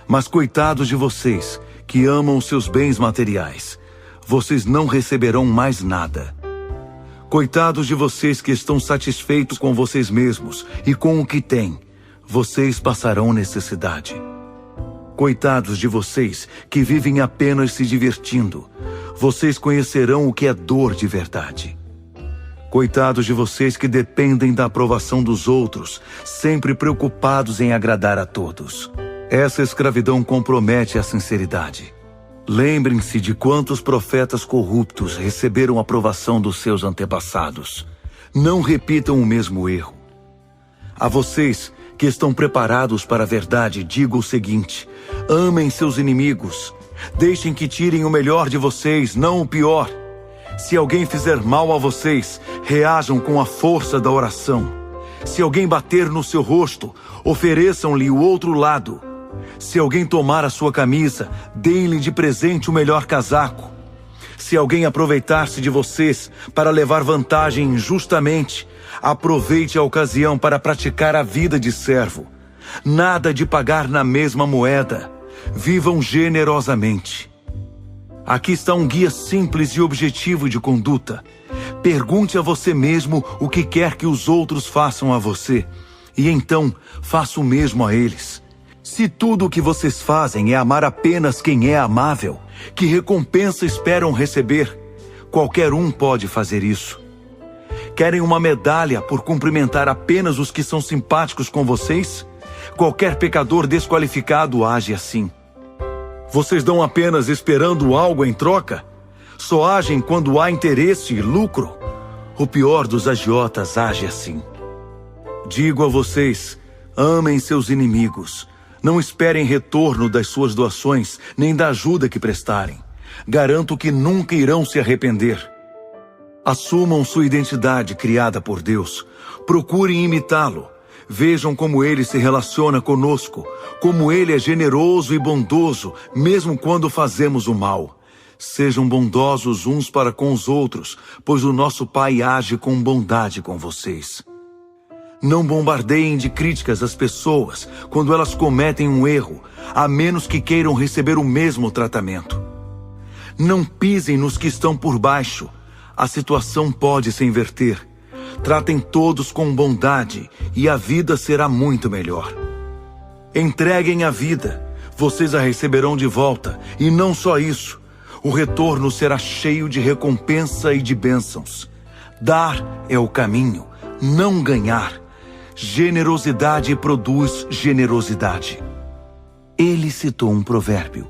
Mas coitados de vocês, que amam os seus bens materiais, vocês não receberão mais nada. Coitados de vocês que estão satisfeitos com vocês mesmos e com o que têm, vocês passarão necessidade. Coitados de vocês que vivem apenas se divertindo, vocês conhecerão o que é dor de verdade. Coitados de vocês que dependem da aprovação dos outros, sempre preocupados em agradar a todos. Essa escravidão compromete a sinceridade. Lembrem-se de quantos profetas corruptos receberam a aprovação dos seus antepassados. Não repitam o mesmo erro. A vocês que estão preparados para a verdade, digo o seguinte: amem seus inimigos. Deixem que tirem o melhor de vocês, não o pior. Se alguém fizer mal a vocês, reajam com a força da oração. Se alguém bater no seu rosto, ofereçam-lhe o outro lado. Se alguém tomar a sua camisa, deem-lhe de presente o melhor casaco. Se alguém aproveitar-se de vocês para levar vantagem injustamente, aproveite a ocasião para praticar a vida de servo. Nada de pagar na mesma moeda. Vivam generosamente. Aqui está um guia simples e objetivo de conduta. Pergunte a você mesmo o que quer que os outros façam a você, e então faça o mesmo a eles. Se tudo o que vocês fazem é amar apenas quem é amável, que recompensa esperam receber? Qualquer um pode fazer isso. Querem uma medalha por cumprimentar apenas os que são simpáticos com vocês? Qualquer pecador desqualificado age assim. Vocês dão apenas esperando algo em troca? Só agem quando há interesse e lucro? O pior dos agiotas age assim. Digo a vocês, amem seus inimigos. Não esperem retorno das suas doações, nem da ajuda que prestarem. Garanto que nunca irão se arrepender. Assumam sua identidade criada por Deus. Procurem imitá-lo. Vejam como ele se relaciona conosco, como ele é generoso e bondoso, mesmo quando fazemos o mal. Sejam bondosos uns para com os outros, pois o nosso Pai age com bondade com vocês. Não bombardeiem de críticas as pessoas quando elas cometem um erro, a menos que queiram receber o mesmo tratamento. Não pisem nos que estão por baixo. A situação pode se inverter. Tratem todos com bondade e a vida será muito melhor. Entreguem a vida, vocês a receberão de volta, e não só isso, o retorno será cheio de recompensa e de bênçãos. Dar é o caminho, não ganhar. Generosidade produz generosidade. Ele citou um provérbio.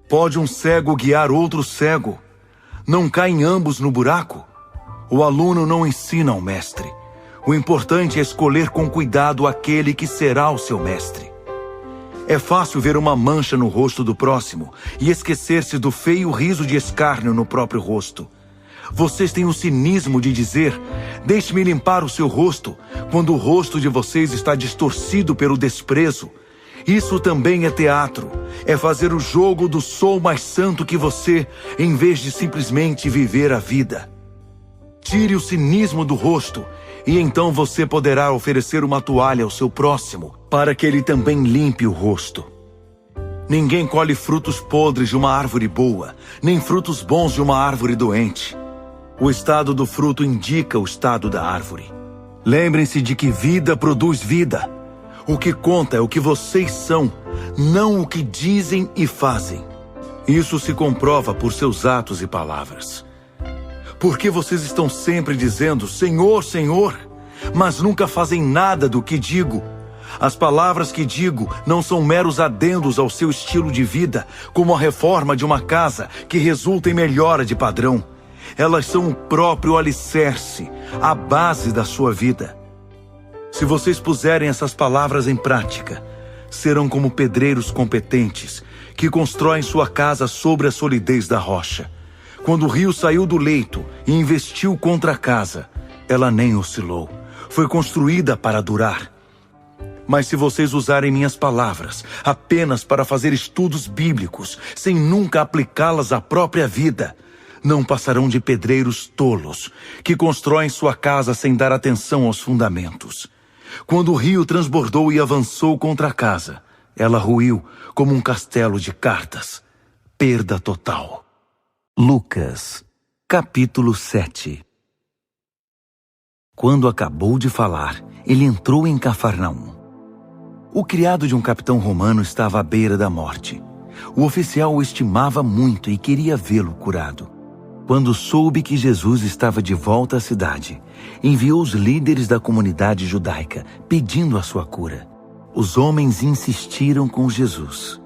Pode um cego guiar outro cego? Não caem ambos no buraco? O aluno não ensina ao mestre. O importante é escolher com cuidado aquele que será o seu mestre. É fácil ver uma mancha no rosto do próximo e esquecer-se do feio riso de escárnio no próprio rosto. Vocês têm o cinismo de dizer, deixe-me limpar o seu rosto, quando o rosto de vocês está distorcido pelo desprezo. Isso também é teatro. É fazer o jogo do sou mais santo que você, em vez de simplesmente viver a vida. Tire o cinismo do rosto, e então você poderá oferecer uma toalha ao seu próximo, para que ele também limpe o rosto.
Ninguém colhe frutos podres de uma árvore boa, nem frutos bons de uma árvore doente. O estado do fruto indica o estado da árvore. Lembrem-se de que vida produz vida. O que conta é o que vocês são, não o que dizem e fazem. Isso se comprova por seus atos e palavras. Por que vocês estão sempre dizendo, Senhor, Senhor, mas nunca fazem nada do que digo? As palavras que digo não são meros adendos ao seu estilo de vida, como a reforma de uma casa que resulta em melhora de padrão. Elas são o próprio alicerce, a base da sua vida. Se vocês puserem essas palavras em prática, serão como pedreiros competentes que constroem sua casa sobre a solidez da rocha. Quando o rio saiu do leito e investiu contra a casa, ela nem oscilou. Foi construída para durar. Mas se vocês usarem minhas palavras apenas para fazer estudos bíblicos, sem nunca aplicá-las à própria vida, não passarão de pedreiros tolos, que constroem sua casa sem dar atenção aos fundamentos. Quando o rio transbordou e avançou contra a casa, ela ruiu como um castelo de cartas. Perda total.
Lucas, capítulo 7. Quando acabou de falar, ele entrou em Cafarnaum. O criado de um capitão romano estava à beira da morte. O oficial o estimava muito e queria vê-lo curado. Quando soube que Jesus estava de volta à cidade, enviou os líderes da comunidade judaica, pedindo a sua cura. Os homens insistiram com Jesus.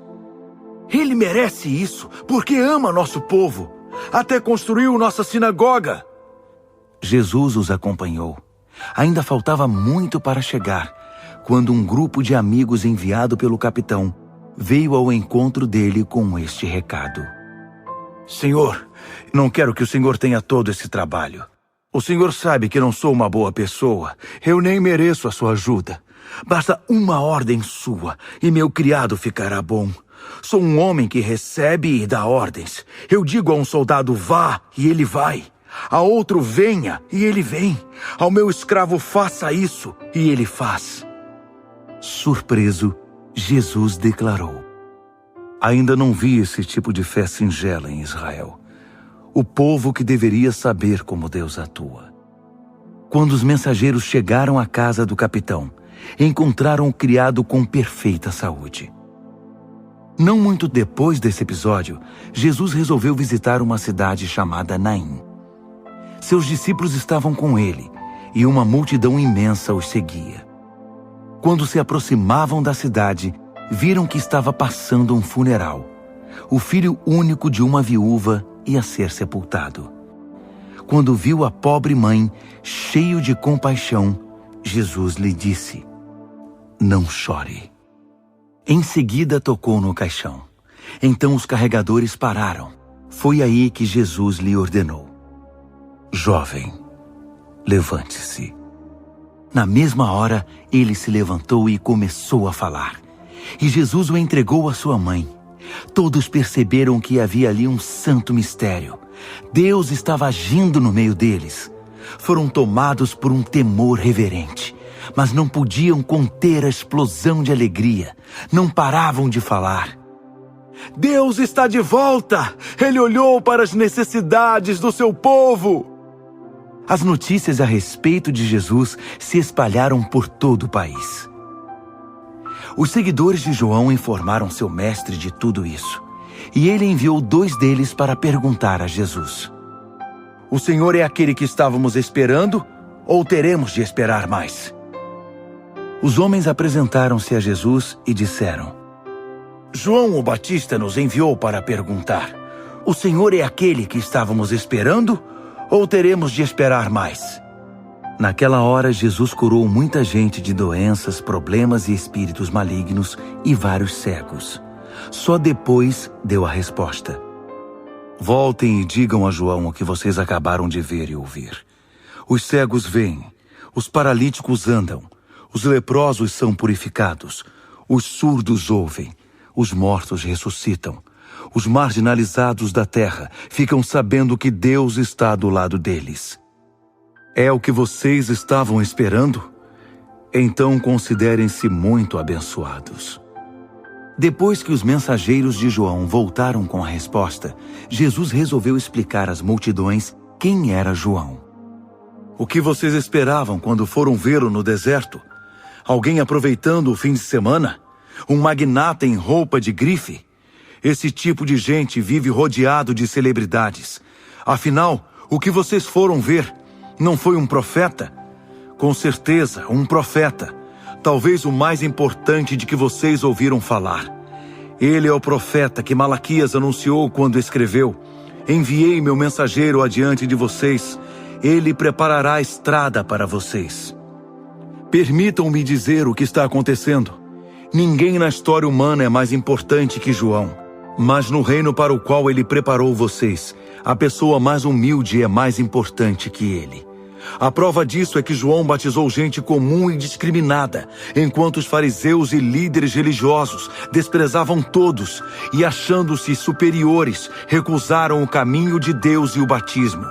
Ele merece isso, porque ama nosso povo. Até construiu nossa sinagoga.
Jesus os acompanhou. Ainda faltava muito para chegar, quando um grupo de amigos enviado pelo capitão veio ao encontro dele com este recado.
Senhor, não quero que o senhor tenha todo esse trabalho. O senhor sabe que não sou uma boa pessoa. Eu nem mereço a sua ajuda. Basta uma ordem sua e meu criado ficará bom. Sou um homem que recebe e dá ordens. Eu digo a um soldado vá e ele vai. A outro venha e ele vem. Ao meu escravo faça isso e ele faz.
Surpreso, Jesus declarou:
Ainda não vi esse tipo de fé singela em Israel. O povo que deveria saber como Deus atua.
Quando os mensageiros chegaram à casa do capitão, encontraram o criado com perfeita saúde. Não muito depois desse episódio, Jesus resolveu visitar uma cidade chamada Naim. Seus discípulos estavam com ele e uma multidão imensa os seguia. Quando se aproximavam da cidade, viram que estava passando um funeral. O filho único de uma viúva ia ser sepultado. Quando viu a pobre mãe, cheio de compaixão, Jesus lhe disse: Não chore. Em seguida tocou no caixão. Então os carregadores pararam. Foi aí que Jesus lhe ordenou: Jovem, levante-se. Na mesma hora, ele se levantou e começou a falar. E Jesus o entregou à sua mãe. Todos perceberam que havia ali um santo mistério. Deus estava agindo no meio deles. Foram tomados por um temor reverente, mas não podiam conter a explosão de alegria. Não paravam de falar.
Deus está de volta! Ele olhou para as necessidades do seu povo!
As notícias a respeito de Jesus se espalharam por todo o país. Os seguidores de João informaram seu mestre de tudo isso, e ele enviou 2 deles para perguntar a Jesus:
O Senhor é aquele que estávamos esperando, ou teremos de esperar mais?
Os homens apresentaram-se a Jesus e disseram:
João o Batista nos enviou para perguntar: O Senhor é aquele que estávamos esperando, ou teremos de esperar mais?
Naquela hora, Jesus curou muita gente de doenças, problemas e espíritos malignos e vários cegos. Só depois deu a resposta:
Voltem e digam a João o que vocês acabaram de ver e ouvir. Os cegos veem, os paralíticos andam, os leprosos são purificados, os surdos ouvem, os mortos ressuscitam, os marginalizados da terra ficam sabendo que Deus está do lado deles. É o que vocês estavam esperando? Então considerem-se muito abençoados. Depois que os mensageiros de João voltaram com a resposta, Jesus resolveu explicar às multidões quem era João. O que vocês esperavam quando foram vê-lo no deserto? Alguém aproveitando o fim de semana? Um magnata em roupa de grife? Esse tipo de gente vive rodeado de celebridades. Afinal, o que vocês foram ver não foi um profeta? Com certeza, um profeta. Talvez o mais importante de que vocês ouviram falar. Ele é o profeta que Malaquias anunciou quando escreveu: enviei meu mensageiro adiante de vocês. Ele preparará a estrada para vocês. Permitam-me dizer o que está acontecendo. Ninguém na história humana é mais importante que João. Mas no reino para o qual ele preparou vocês, a pessoa mais humilde é mais importante que ele. A prova disso é que João batizou gente comum e discriminada, enquanto os fariseus e líderes religiosos desprezavam todos e, achando-se superiores, recusaram o caminho de Deus e o batismo.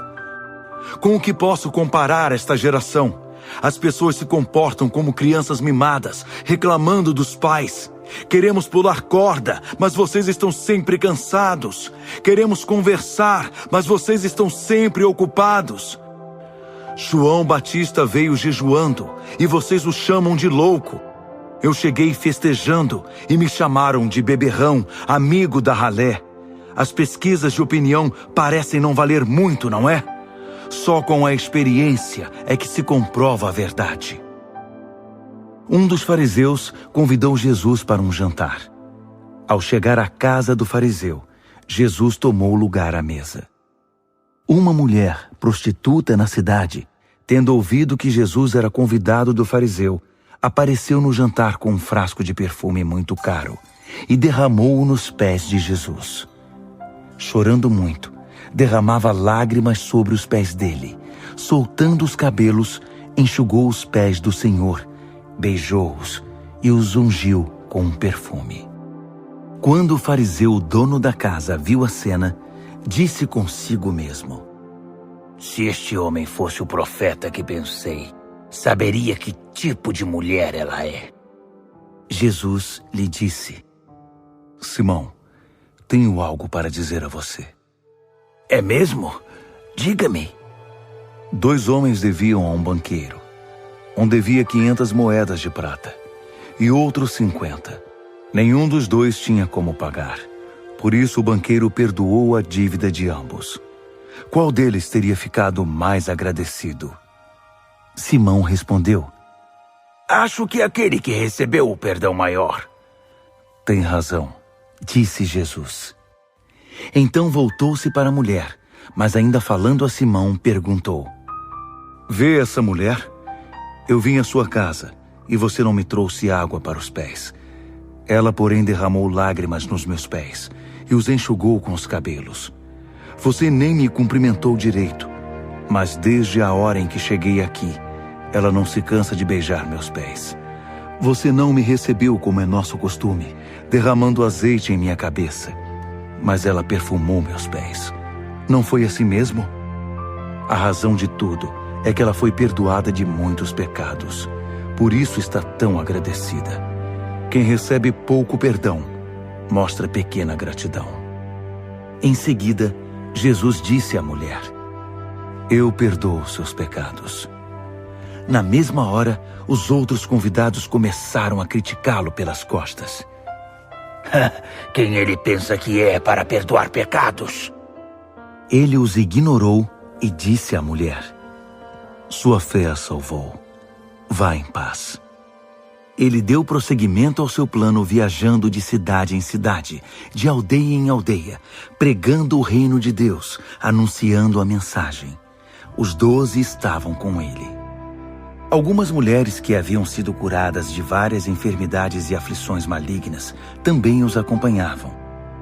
Com o que posso comparar esta geração? As pessoas se comportam como crianças mimadas, reclamando dos pais. Queremos pular corda, mas vocês estão sempre cansados. Queremos conversar, mas vocês estão sempre ocupados. João Batista veio jejuando, e vocês o chamam de louco. Eu cheguei festejando, e me chamaram de beberrão, amigo da ralé. As pesquisas de opinião parecem não valer muito, não é? Só com a experiência é que se comprova a verdade. Um dos fariseus convidou Jesus para um jantar. Ao chegar à casa do fariseu, Jesus tomou lugar à mesa. Uma mulher, prostituta na cidade, tendo ouvido que Jesus era convidado do fariseu, apareceu no jantar com um frasco de perfume muito caro e derramou-o nos pés de Jesus. Chorando muito, derramava lágrimas sobre os pés dele. Soltando os cabelos, enxugou os pés do Senhor, beijou-os e os ungiu com um perfume. Quando o fariseu, dono da casa, viu a cena, disse consigo mesmo:
se este homem fosse o profeta que pensei, saberia que tipo de mulher ela é.
Jesus lhe disse: Simão, tenho algo para dizer a você.
É mesmo? Diga-me.
2 homens deviam a um banqueiro. Um devia 500 moedas de prata e outro 50. Nenhum dos 2 tinha como pagar. Por isso o banqueiro perdoou a dívida de ambos. Qual deles teria ficado mais agradecido? Simão respondeu:
acho que aquele que recebeu o perdão maior.
Tem razão, disse Jesus. Então voltou-se para a mulher, mas ainda falando a Simão, perguntou: vê essa mulher? Eu vim à sua casa, e você não me trouxe água para os pés. Ela, porém, derramou lágrimas nos meus pés, e os enxugou com os cabelos. Você nem me cumprimentou direito, mas desde a hora em que cheguei aqui, ela não se cansa de beijar meus pés. Você não me recebeu como é nosso costume, derramando azeite em minha cabeça, mas ela perfumou meus pés. Não foi assim mesmo? A razão de tudo é que ela foi perdoada de muitos pecados. Por isso está tão agradecida. Quem recebe pouco perdão, mostra pequena gratidão. Em seguida, Jesus disse à mulher: eu perdoo seus pecados. Na mesma hora, os outros convidados começaram a criticá-lo pelas costas.
Quem ele pensa que é para perdoar pecados?
Ele os ignorou e disse à mulher: sua fé a salvou. Vá em paz. Ele deu prosseguimento ao seu plano, viajando de cidade em cidade, de aldeia em aldeia, pregando o reino de Deus, anunciando a mensagem. Os 12 estavam com ele. Algumas mulheres que haviam sido curadas de várias enfermidades e aflições malignas também os acompanhavam.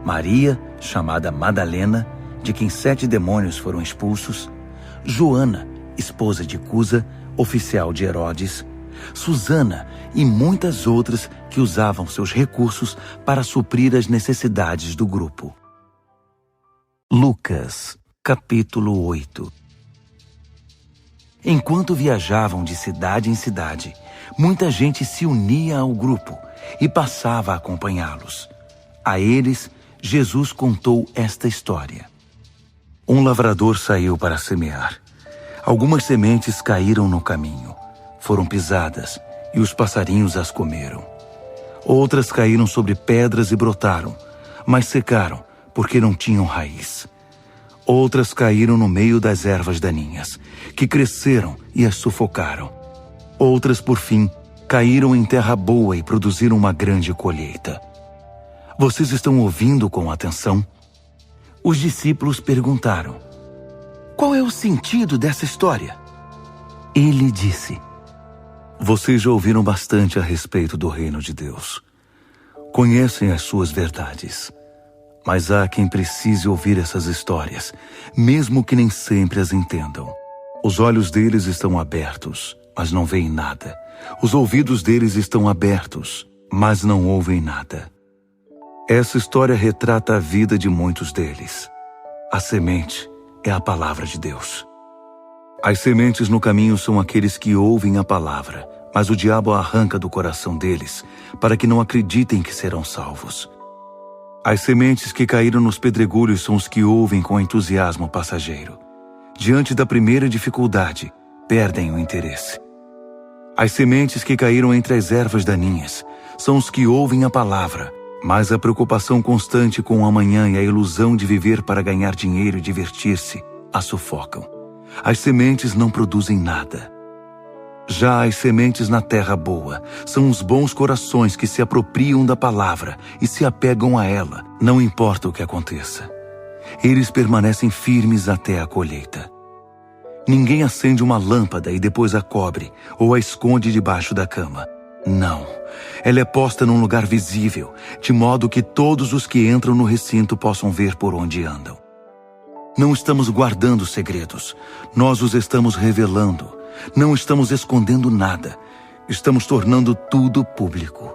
Maria, chamada Madalena, de quem 7 demônios foram expulsos; Joana, esposa de Cusa, oficial de Herodes; Susana e muitas outras que usavam seus recursos para suprir as necessidades do grupo. Lucas, capítulo 8.
Enquanto viajavam de cidade em cidade, muita gente se unia ao grupo e passava a acompanhá-los. A eles, Jesus contou esta história. Um lavrador saiu para semear. Algumas sementes caíram no caminho, foram pisadas e os passarinhos as comeram. Outras caíram sobre pedras e brotaram, mas secaram porque não tinham raiz. Outras caíram no meio das ervas daninhas, que cresceram e as sufocaram. Outras, por fim, caíram em terra boa e produziram uma grande colheita. Vocês estão ouvindo com atenção? Os discípulos perguntaram: qual é o sentido dessa história? Ele disse: vocês já ouviram bastante a respeito do reino de Deus. Conhecem as suas verdades. Mas há quem precise ouvir essas histórias, mesmo que nem sempre as entendam. Os olhos deles estão abertos, mas não veem nada. Os ouvidos deles estão abertos, mas não ouvem nada. Essa história retrata a vida de muitos deles. A semente é a palavra de Deus. As sementes no caminho são aqueles que ouvem a palavra, mas o diabo a arranca do coração deles, para que não acreditem que serão salvos. As sementes que caíram nos pedregulhos são os que ouvem com entusiasmo passageiro. Diante da primeira dificuldade, perdem o interesse. As sementes que caíram entre as ervas daninhas são os que ouvem a palavra, mas a preocupação constante com o amanhã e a ilusão de viver para ganhar dinheiro e divertir-se a sufocam. As sementes não produzem nada. Já as sementes na terra boa são os bons corações que se apropriam da palavra e se apegam a ela, não importa o que aconteça. Eles permanecem firmes até a colheita. Ninguém acende uma lâmpada e depois a cobre ou a esconde debaixo da cama. Não, ela é posta num lugar visível, de modo que todos os que entram no recinto possam ver por onde andam. Não estamos guardando segredos, nós os estamos revelando. Não estamos escondendo nada, estamos tornando tudo público.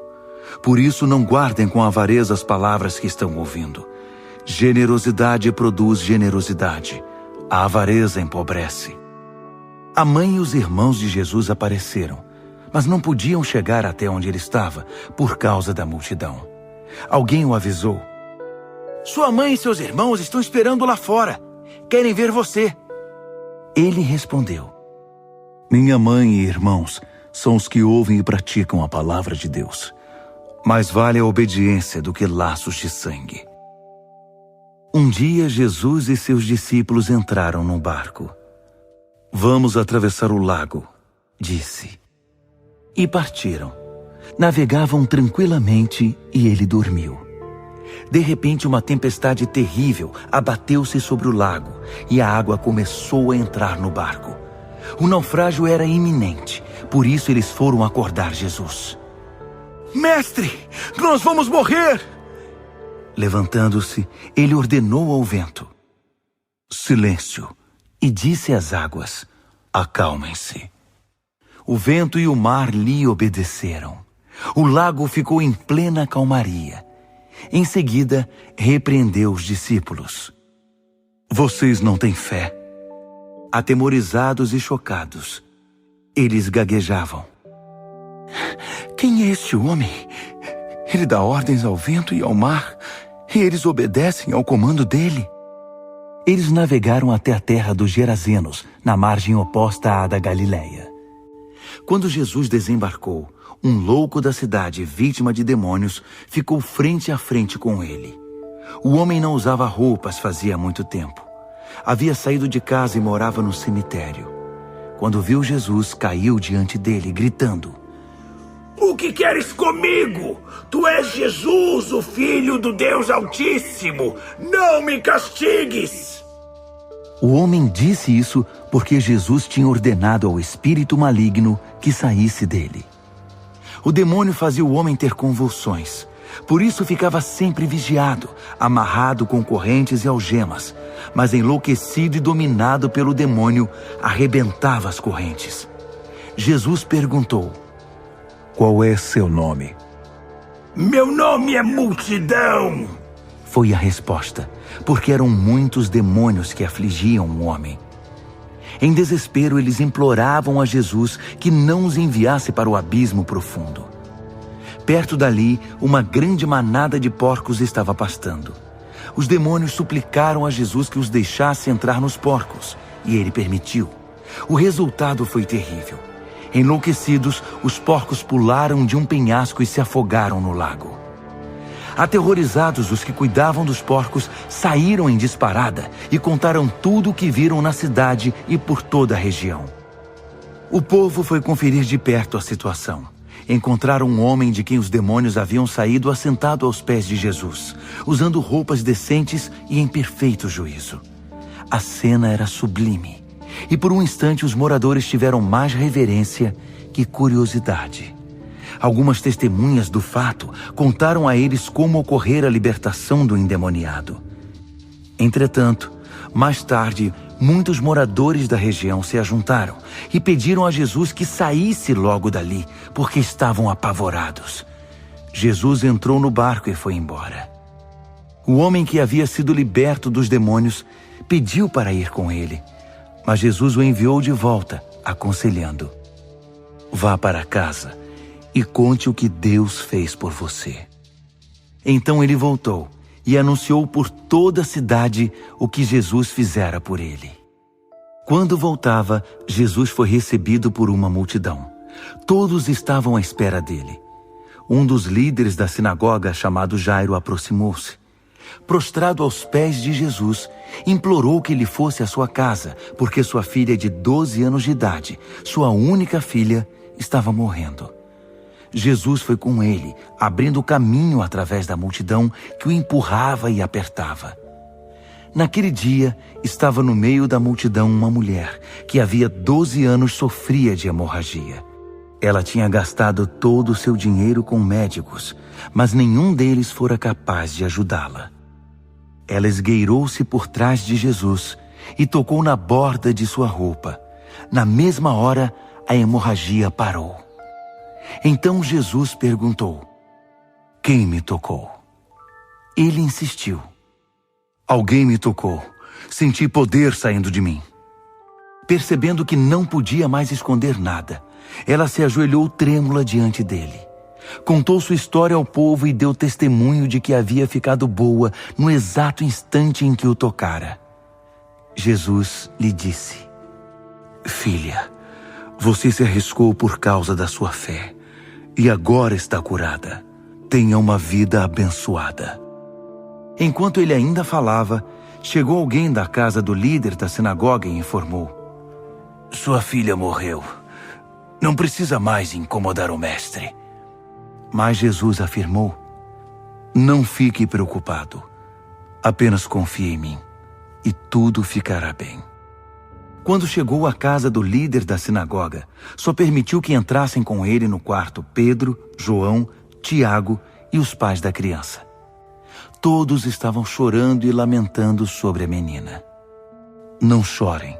Por isso não guardem com avareza as palavras que estão ouvindo. Generosidade produz generosidade, a avareza empobrece. A mãe e os irmãos de Jesus apareceram, mas não podiam chegar até onde ele estava por causa da multidão. Alguém o avisou:
sua mãe e seus irmãos estão esperando lá fora, querem ver você.
Ele respondeu: minha mãe e irmãos são os que ouvem e praticam a palavra de Deus. Mais vale a obediência do que laços de sangue. Um dia, Jesus e seus discípulos entraram num barco. Vamos atravessar o lago, disse. E partiram. Navegavam tranquilamente e ele dormiu. De repente, uma tempestade terrível abateu-se sobre o lago e a água começou a entrar no barco. O naufrágio era iminente, por isso eles foram acordar Jesus.
Mestre, nós vamos morrer!
Levantando-se, ele ordenou ao vento: silêncio, e disse às águas: acalmem-se. O vento e o mar lhe obedeceram. O lago ficou em plena calmaria. Em seguida, repreendeu os discípulos: vocês não têm fé? Atemorizados e chocados, eles gaguejavam: quem é este homem? Ele dá ordens ao vento e ao mar, e eles obedecem ao comando dele. Eles navegaram até a terra dos Gerazenos, na margem oposta à da Galileia. Quando Jesus desembarcou, um louco da cidade, vítima de demônios, ficou frente a frente com ele. O homem não usava roupas fazia muito tempo. Havia saído de casa e morava no cemitério. Quando viu Jesus, caiu diante dele, gritando:
o que queres comigo? Tu és Jesus, o Filho do Deus Altíssimo. Não me castigues!
O homem disse isso porque Jesus tinha ordenado ao espírito maligno que saísse dele. O demônio fazia o homem ter convulsões. Por isso ficava sempre vigiado, amarrado com correntes e algemas, mas enlouquecido e dominado pelo demônio, arrebentava as correntes. Jesus perguntou: qual é seu nome?
Meu nome é Multidão,
foi a resposta, porque eram muitos demônios que afligiam o homem. Em desespero, eles imploravam a Jesus que não os enviasse para o abismo profundo. Perto dali, uma grande manada de porcos estava pastando. Os demônios suplicaram a Jesus que os deixasse entrar nos porcos, e ele permitiu. O resultado foi terrível. Enlouquecidos, os porcos pularam de um penhasco e se afogaram no lago. Aterrorizados, os que cuidavam dos porcos saíram em disparada e contaram tudo o que viram na cidade e por toda a região. O povo foi conferir de perto a situação. Encontraram um homem de quem os demônios haviam saído assentado aos pés de Jesus, usando roupas decentes e em perfeito juízo. A cena era sublime, e por um instante os moradores tiveram mais reverência que curiosidade. Algumas testemunhas do fato contaram a eles como ocorrera a libertação do endemoniado. Entretanto, mais tarde, muitos moradores da região se ajuntaram e pediram a Jesus que saísse logo dali, porque estavam apavorados. Jesus entrou no barco e foi embora. O homem que havia sido liberto dos demônios pediu para ir com ele, mas Jesus o enviou de volta, aconselhando: vá para casa e conte o que Deus fez por você. Então ele voltou e anunciou por toda a cidade o que Jesus fizera por ele. Quando voltava, Jesus foi recebido por uma multidão. Todos estavam à espera dele. Um dos líderes da sinagoga, chamado Jairo, aproximou-se. Prostrado aos pés de Jesus, implorou que ele fosse à sua casa, porque sua filha de 12 anos de idade, sua única filha, estava morrendo. Jesus foi com ele, abrindo caminho através da multidão que o empurrava e apertava. Naquele dia, estava no meio da multidão uma mulher que havia 12 anos sofria de hemorragia. Ela tinha gastado todo o seu dinheiro com médicos, mas nenhum deles fora capaz de ajudá-la. Ela esgueirou-se por trás de Jesus e tocou na borda de sua roupa. Na mesma hora, a hemorragia parou. Então Jesus perguntou: quem me tocou? Ele insistiu: alguém me tocou. Senti poder saindo de mim. Percebendo que não podia mais esconder nada, ela se ajoelhou trêmula diante dele. Contou sua história ao povo e deu testemunho de que havia ficado boa no exato instante em que o tocara. Jesus lhe disse: filha, você se arriscou por causa da sua fé e agora está curada. Tenha uma vida abençoada. Enquanto ele ainda falava, chegou alguém da casa do líder da sinagoga e informou: sua filha morreu. Não precisa mais incomodar o mestre. Mas Jesus afirmou: não fique preocupado. Apenas confie em mim e tudo ficará bem. Quando chegou à casa do líder da sinagoga, só permitiu que entrassem com ele no quarto Pedro, João, Tiago e os pais da criança. Todos estavam chorando e lamentando sobre a menina. Não chorem,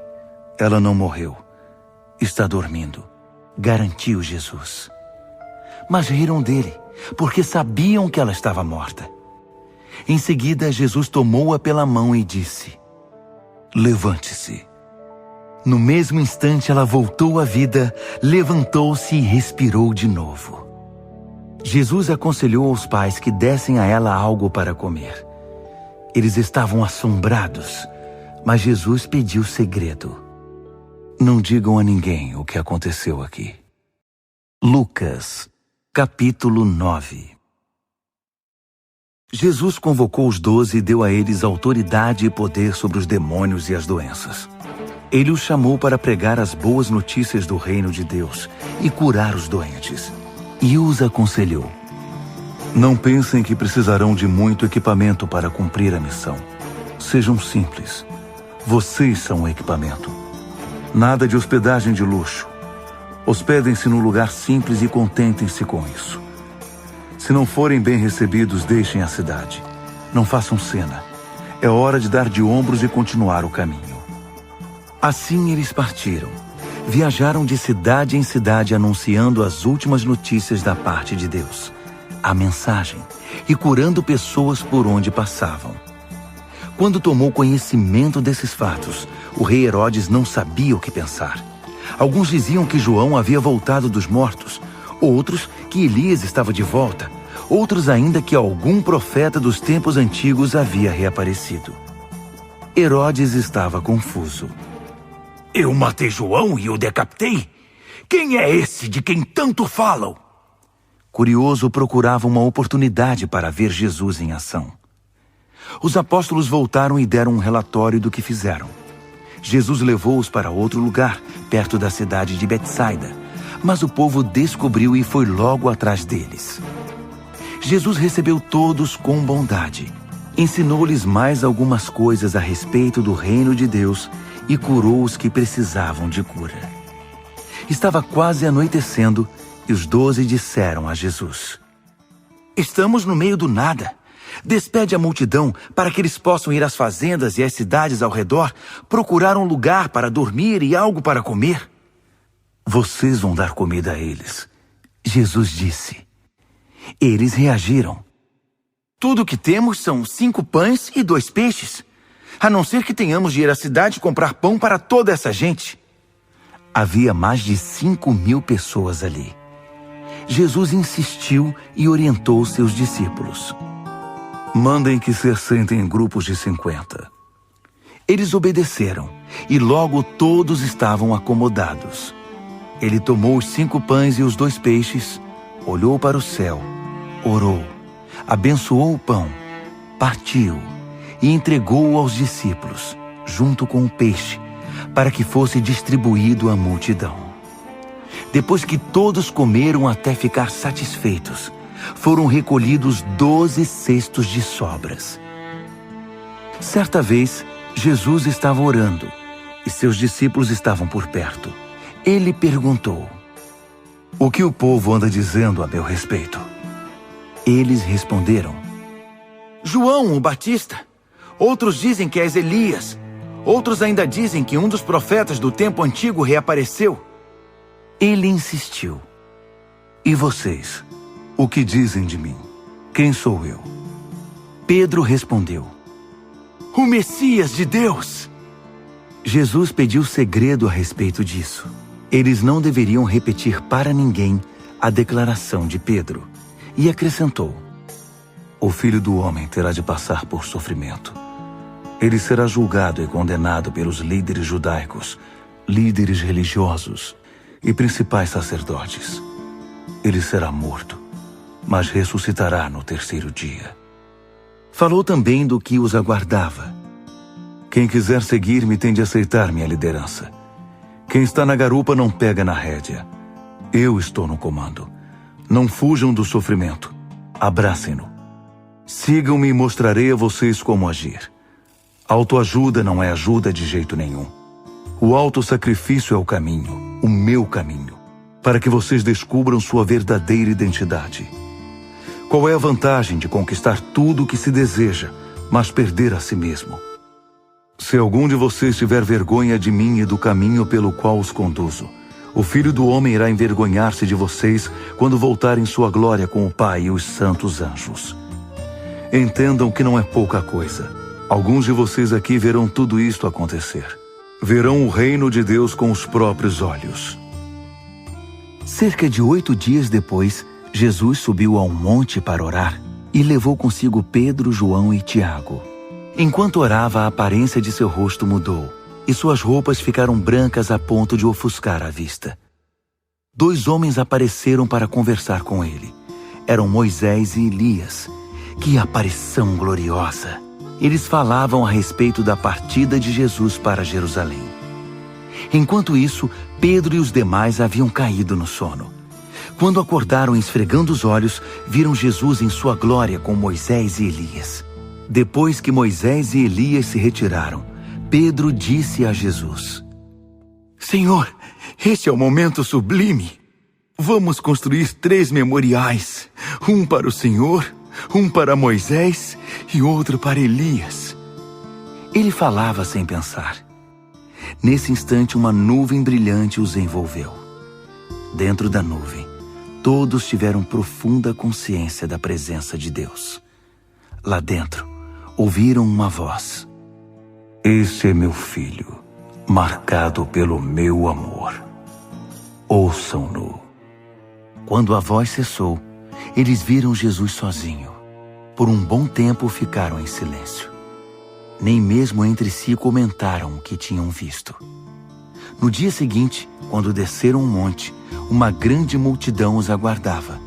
ela não morreu. Está dormindo, garantiu Jesus. Mas riram dele, porque sabiam que ela estava morta. Em seguida, Jesus tomou-a pela mão e disse: levante-se. No mesmo instante, ela voltou à vida, levantou-se e respirou de novo. Jesus aconselhou aos pais que dessem a ela algo para comer. Eles estavam assombrados, mas Jesus pediu segredo: não digam a ninguém o que aconteceu aqui. Lucas, capítulo 9. Jesus convocou os 12 e deu a eles autoridade e poder sobre os demônios e as doenças. Ele os chamou para pregar as boas notícias do reino de Deus e curar os doentes. E os aconselhou: não pensem que precisarão de muito equipamento para cumprir a missão. Sejam simples. Vocês são o equipamento. Nada de hospedagem de luxo. Hospedem-se num lugar simples e contentem-se com isso. Se não forem bem recebidos, deixem a cidade. Não façam cena. É hora de dar de ombros e continuar o caminho. Assim eles partiram. Viajaram de cidade em cidade anunciando as últimas notícias da parte de Deus, a mensagem, e curando pessoas por onde passavam. Quando tomou conhecimento desses fatos, o rei Herodes não sabia o que pensar. Alguns diziam que João havia voltado dos mortos, outros que Elias estava de volta, outros ainda que algum profeta dos tempos antigos havia reaparecido. Herodes estava confuso.
Eu matei João e o decapitei? Quem é esse de quem tanto falam?
Curioso, procurava uma oportunidade para ver Jesus em ação. Os apóstolos voltaram e deram um relatório do que fizeram. Jesus levou-os para outro lugar, perto da cidade de Betsaida, mas o povo descobriu e foi logo atrás deles. Jesus recebeu todos com bondade, ensinou-lhes mais algumas coisas a respeito do reino de Deus e curou os que precisavam de cura. Estava quase anoitecendo e os 12 disseram a Jesus:
Estamos no meio do nada. Despede a multidão para que eles possam ir às fazendas e às cidades ao redor, procurar um lugar para dormir e algo para comer.
Vocês vão dar comida a eles, Jesus disse. Eles reagiram.
Tudo o que temos são 5 pães e 2 peixes. A não ser que tenhamos de ir à cidade comprar pão para toda essa gente.
Havia mais de 5.000 pessoas ali. Jesus insistiu e orientou seus discípulos. Mandem que se assentem em grupos de 50. Eles obedeceram, e logo todos estavam acomodados. Ele tomou os 5 pães e os 2 peixes, olhou para o céu, orou, abençoou o pão, partiu e entregou-o aos discípulos, junto com o peixe, para que fosse distribuído à multidão. Depois que todos comeram até ficar satisfeitos, foram recolhidos 12 cestos de sobras. Certa vez, Jesus estava orando e seus discípulos estavam por perto. Ele perguntou: O que o povo anda dizendo a meu respeito? Eles responderam:
João, o Batista. Outros dizem que és Elias. Outros ainda dizem que um dos profetas do tempo antigo reapareceu.
Ele insistiu: E vocês? O que dizem de mim? Quem sou eu? Pedro respondeu:
O Messias de Deus.
Jesus pediu segredo a respeito disso. Eles não deveriam repetir para ninguém a declaração de Pedro. E acrescentou: O Filho do Homem terá de passar por sofrimento. Ele será julgado e condenado pelos líderes judaicos, líderes religiosos e principais sacerdotes. Ele será morto, mas ressuscitará no 3º dia. Falou também do que os aguardava. Quem quiser seguir-me tem de aceitar minha liderança. Quem está na garupa não pega na rédea. Eu estou no comando. Não fujam do sofrimento. Abracem-no. Sigam-me e mostrarei a vocês como agir. Autoajuda não é ajuda de jeito nenhum. O autossacrifício é o caminho, o meu caminho, para que vocês descubram sua verdadeira identidade. Qual é a vantagem de conquistar tudo o que se deseja, mas perder a si mesmo? Se algum de vocês tiver vergonha de mim e do caminho pelo qual os conduzo, o Filho do Homem irá envergonhar-se de vocês quando voltar em sua glória com o Pai e os santos anjos. Entendam que não é pouca coisa. Alguns de vocês aqui verão tudo isto acontecer. Verão o reino de Deus com os próprios olhos. Cerca de 8 dias depois, Jesus subiu a um monte para orar e levou consigo Pedro, João e Tiago. Enquanto orava, a aparência de seu rosto mudou e suas roupas ficaram brancas a ponto de ofuscar a vista. 2 homens apareceram para conversar com ele. Eram Moisés e Elias. Que aparição gloriosa! Eles falavam a respeito da partida de Jesus para Jerusalém. Enquanto isso, Pedro e os demais haviam caído no sono. Quando acordaram esfregando os olhos, viram Jesus em sua glória com Moisés e Elias. Depois que Moisés e Elias se retiraram, Pedro disse a Jesus:
Senhor, este é o momento sublime. Vamos construir 3 memoriais, um para o Senhor, um para Moisés e outro para Elias.
Ele falava sem pensar. Nesse instante, uma nuvem brilhante os envolveu. Dentro da nuvem, todos tiveram profunda consciência da presença de Deus. Lá dentro, ouviram uma voz: "Este é meu filho, marcado pelo meu amor. Ouçam-no." Quando a voz cessou, eles viram Jesus sozinho. Por um bom tempo ficaram em silêncio. Nem mesmo entre si comentaram o que tinham visto. No dia seguinte, quando desceram um monte, uma grande multidão os aguardava.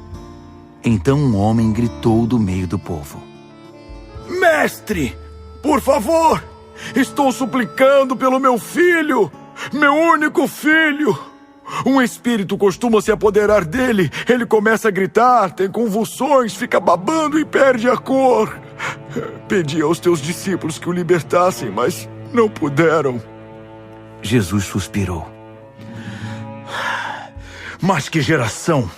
Então um homem gritou do meio do povo:
Mestre, por favor, estou suplicando pelo meu filho, meu único filho. Um espírito costuma se apoderar dele. Ele começa a gritar, tem convulsões, fica babando e perde a cor. Pedi aos teus discípulos que o libertassem, mas não puderam.
Jesus suspirou.
Mas que geração!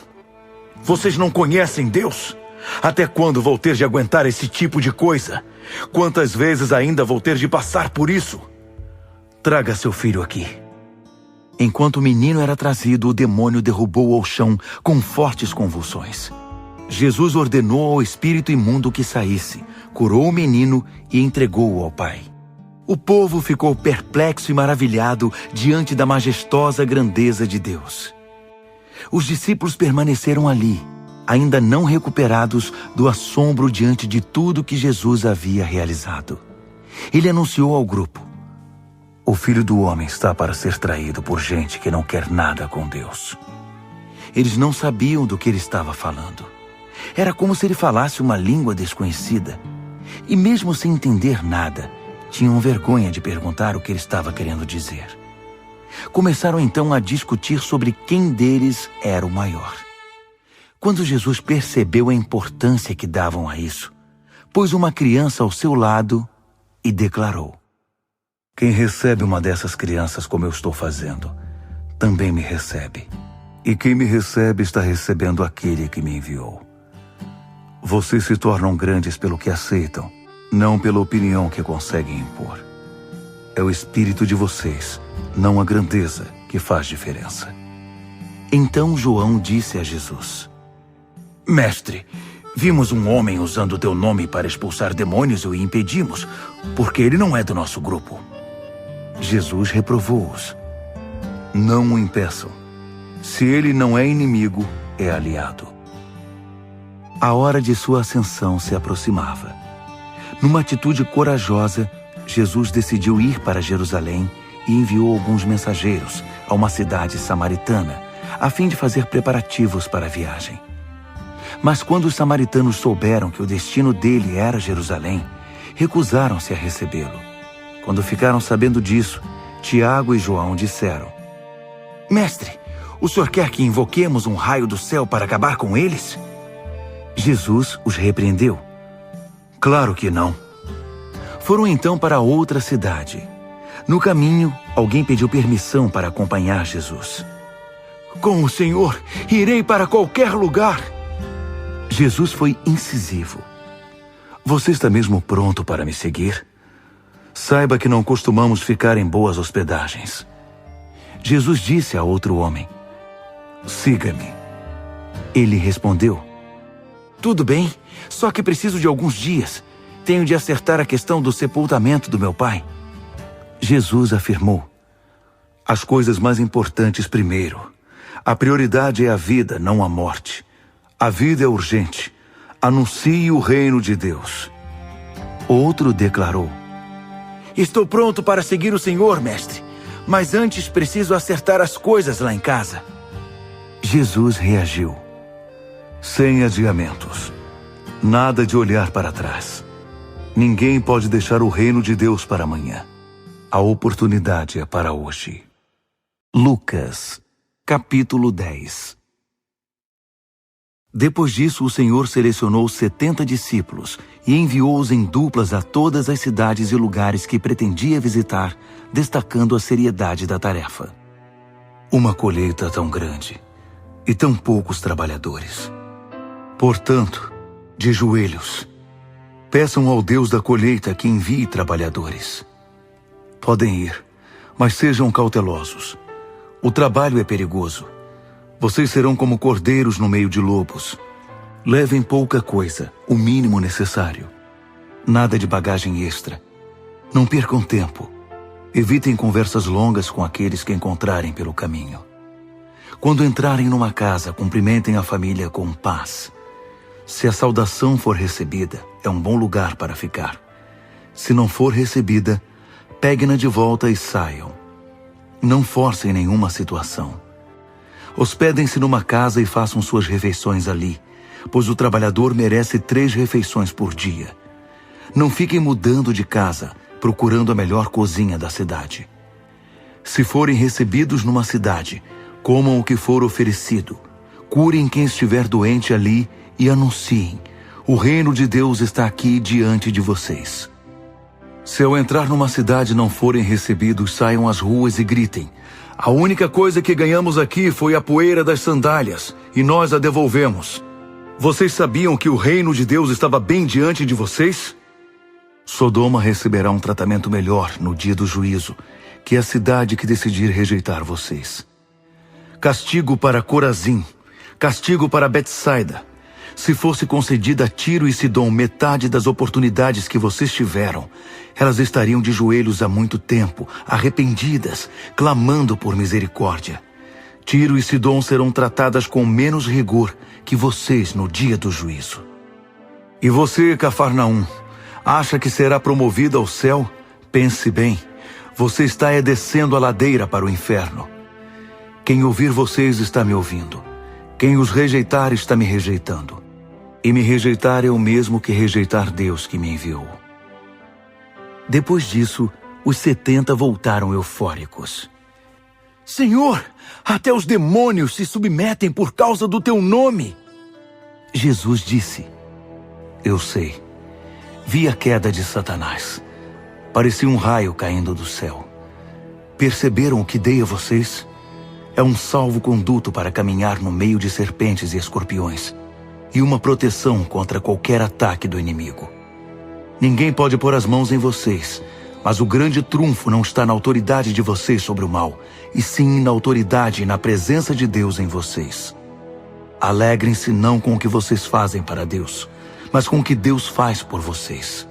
Vocês não conhecem Deus? Até quando vou ter de aguentar esse tipo de coisa? Quantas vezes ainda vou ter de passar por isso?
Traga seu filho aqui. Enquanto o menino era trazido, o demônio derrubou-o ao chão com fortes convulsões. Jesus ordenou ao espírito imundo que saísse, curou o menino e entregou-o ao pai. O povo ficou perplexo e maravilhado diante da majestosa grandeza de Deus. Os discípulos permaneceram ali, ainda não recuperados do assombro diante de tudo que Jesus havia realizado. Ele anunciou ao grupo: "O Filho do Homem está para ser traído por gente que não quer nada com Deus." Eles não sabiam do que ele estava falando. Era como se ele falasse uma língua desconhecida. E mesmo sem entender nada, tinham vergonha de perguntar o que ele estava querendo dizer. Começaram então a discutir sobre quem deles era o maior. Quando Jesus percebeu a importância que davam a isso, pôs uma criança ao seu lado e declarou: "Quem recebe uma dessas crianças como eu estou fazendo, também me recebe. E quem me recebe está recebendo aquele que me enviou. Vocês se tornam grandes pelo que aceitam, não pela opinião que conseguem impor. É o espírito de vocês, não a grandeza, que faz diferença." Então João disse a Jesus: "Mestre, vimos um homem usando o teu nome para expulsar demônios e o impedimos, porque ele não é do nosso grupo." Jesus reprovou-os: "Não o impeçam. Se ele não é inimigo, é aliado." A hora de sua ascensão se aproximava. Numa atitude corajosa, Jesus decidiu ir para Jerusalém e enviou alguns mensageiros a uma cidade samaritana, a fim de fazer preparativos para a viagem. Mas quando os samaritanos souberam que o destino dele era Jerusalém, recusaram-se a recebê-lo. Quando ficaram sabendo disso, Tiago e João disseram: "Mestre, o senhor quer que invoquemos um raio do céu para acabar com eles?" Jesus os repreendeu: "Claro que não." Foram então para outra cidade. No caminho, alguém pediu permissão para acompanhar Jesus. "Com o Senhor, irei para qualquer lugar." Jesus foi incisivo: "Você está mesmo pronto para me seguir? Saiba que não costumamos ficar em boas hospedagens." Jesus disse a outro homem: "Siga-me." Ele respondeu: "Tudo bem, só que preciso de alguns dias. Tenho de acertar a questão do sepultamento do meu pai." Jesus afirmou: "As coisas mais importantes primeiro. A prioridade é a vida, não a morte. A vida é urgente. Anuncie o reino de Deus." Outro declarou: "Estou pronto para seguir o Senhor, mestre, mas antes preciso acertar as coisas lá em casa." Jesus reagiu: "Sem adiamentos. Nada de olhar para trás. Ninguém pode deixar o reino de Deus para amanhã. A oportunidade é para hoje." Lucas, capítulo 10. Depois disso, o Senhor selecionou 70 discípulos e enviou-os em duplas a todas as cidades e lugares que pretendia visitar, destacando a seriedade da tarefa. Uma colheita tão grande e tão poucos trabalhadores. Portanto, de joelhos, peçam ao Deus da colheita que envie trabalhadores. Podem ir, mas sejam cautelosos. O trabalho é perigoso. Vocês serão como cordeiros no meio de lobos. Levem pouca coisa, o mínimo necessário.
Nada de bagagem extra. Não percam tempo. Evitem conversas longas com aqueles que encontrarem pelo caminho. Quando entrarem numa casa, cumprimentem a família com paz. Se a saudação for recebida, é um bom lugar para ficar. Se não for recebida, peguem-na de volta e saiam. Não forcem nenhuma situação. Hospedem-se numa casa e façam suas refeições ali, pois o trabalhador merece 3 refeições por dia. Não fiquem mudando de casa, procurando a melhor cozinha da cidade. Se forem recebidos numa cidade, comam o que for oferecido. Curem quem estiver doente ali e anunciem: o reino de Deus está aqui diante de vocês. Se ao entrar numa cidade não forem recebidos, saiam às ruas e gritem: a única coisa que ganhamos aqui foi a poeira das sandálias, e nós a devolvemos. Vocês sabiam que o reino de Deus estava bem diante de vocês? Sodoma receberá um tratamento melhor no dia do juízo, que é a cidade que decidir rejeitar vocês. Castigo para Corazim, castigo para Betsaida. Se fosse concedida a Tiro e Sidom metade das oportunidades que vocês tiveram, elas estariam de joelhos há muito tempo, arrependidas, clamando por misericórdia. Tiro e Sidom serão tratadas com menos rigor que vocês no dia do juízo. E você, Cafarnaum, acha que será promovida ao céu? Pense bem, você está descendo a ladeira para o inferno. Quem ouvir vocês está me ouvindo. Quem os rejeitar está me rejeitando. E me rejeitar é o mesmo que rejeitar Deus que me enviou. Depois disso, os 70 voltaram eufóricos. Senhor, até os demônios se submetem por causa do teu nome. Jesus disse: eu sei. Vi a queda de Satanás. Parecia um raio caindo do céu. Perceberam o que dei a vocês? É um salvo-conduto para caminhar no meio de serpentes e escorpiões, e uma proteção contra qualquer ataque do inimigo. Ninguém pode pôr as mãos em vocês, mas o grande trunfo não está na autoridade de vocês sobre o mal, e sim na autoridade e na presença de Deus em vocês. Alegrem-se não com o que vocês fazem para Deus, mas com o que Deus faz por vocês.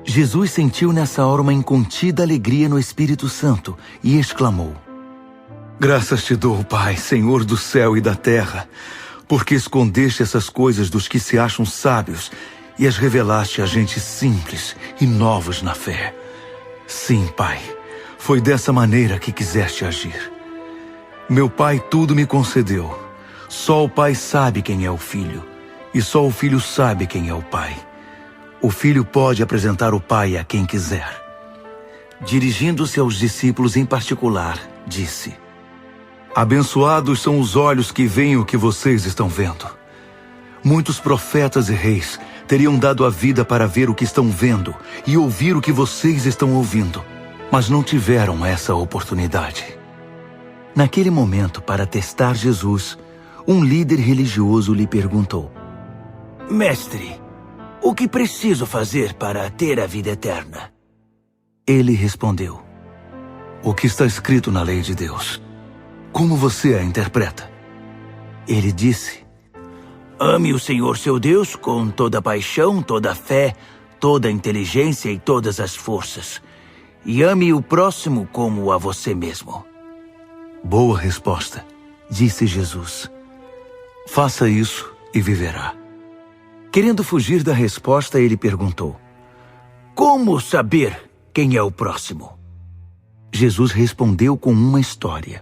Jesus sentiu nessa hora uma incontida alegria no Espírito Santo e exclamou: graças te dou, Pai, Senhor do céu e da terra, porque escondeste essas coisas dos que se acham sábios e as revelaste a gente simples e novos na fé. Sim, Pai, foi dessa maneira que quiseste agir. Meu Pai tudo me concedeu. Só o Pai sabe quem é o Filho, e só o Filho sabe quem é o Pai. O Filho pode apresentar o Pai a quem quiser. Dirigindo-se aos discípulos em particular, disse: abençoados são os olhos que veem o que vocês estão vendo. Muitos profetas e reis teriam dado a vida para ver o que estão vendo e ouvir o que vocês estão ouvindo, mas não tiveram essa oportunidade. Naquele momento, para testar Jesus, um líder religioso lhe perguntou: mestre, o que preciso fazer para ter a vida eterna? Ele respondeu: o que está escrito na lei de Deus. Como você a interpreta? Ele disse: ame o Senhor seu Deus com toda a paixão, toda a fé, toda a inteligência e todas as forças. E ame o próximo como a você mesmo. Boa resposta, disse Jesus. Faça isso e viverá. Querendo fugir da resposta, ele perguntou: como saber quem é o próximo? Jesus respondeu com uma história.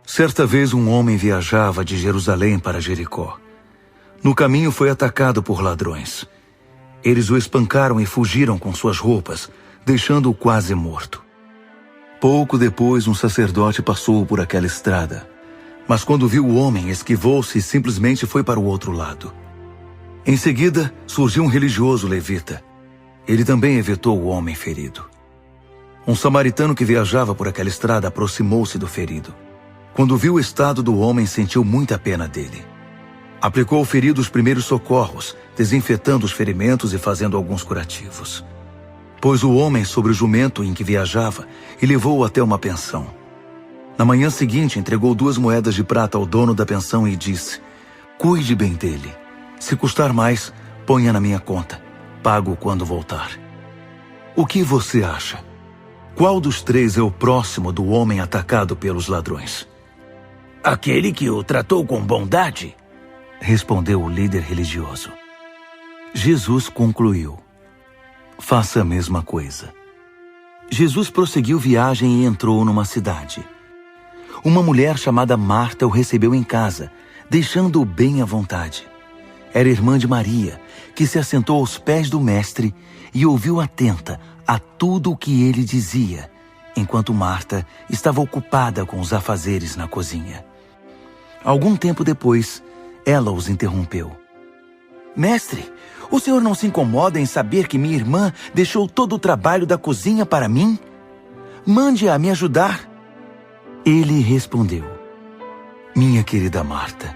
Certa vez um homem viajava de Jerusalém para Jericó. No caminho foi atacado por ladrões. Eles o espancaram e fugiram com suas roupas, deixando-o quase morto. Pouco depois, um sacerdote passou por aquela estrada. Mas quando viu o homem, esquivou-se e simplesmente foi para o outro lado. Em seguida, surgiu um religioso levita. Ele também evitou o homem ferido. Um samaritano que viajava por aquela estrada aproximou-se do ferido. Quando viu o estado do homem, sentiu muita pena dele. Aplicou ao ferido os primeiros socorros, desinfetando os ferimentos e fazendo alguns curativos. Pôs o homem sobre o jumento em que viajava e levou-o até uma pensão. Na manhã seguinte, entregou 2 moedas de prata ao dono da pensão e disse: cuide bem dele. Se custar mais, ponha na minha conta.
pago quando voltar. O que você acha? Qual dos três é o próximo do homem atacado pelos ladrões?
Aquele que o tratou com bondade,
respondeu o líder religioso. Jesus concluiu: faça a mesma coisa. Jesus prosseguiu viagem e entrou numa cidade. Uma mulher chamada Marta o recebeu em casa, deixando-o bem à vontade. Era irmã de Maria, que se assentou aos pés do mestre e ouviu atenta a tudo o que ele dizia, enquanto Marta estava ocupada com os afazeres na cozinha. Algum tempo depois, ela os interrompeu.
Mestre, o senhor não se incomoda em saber que minha irmã deixou todo o trabalho da cozinha para mim? Mande-a me ajudar.
Ele respondeu: minha querida Marta,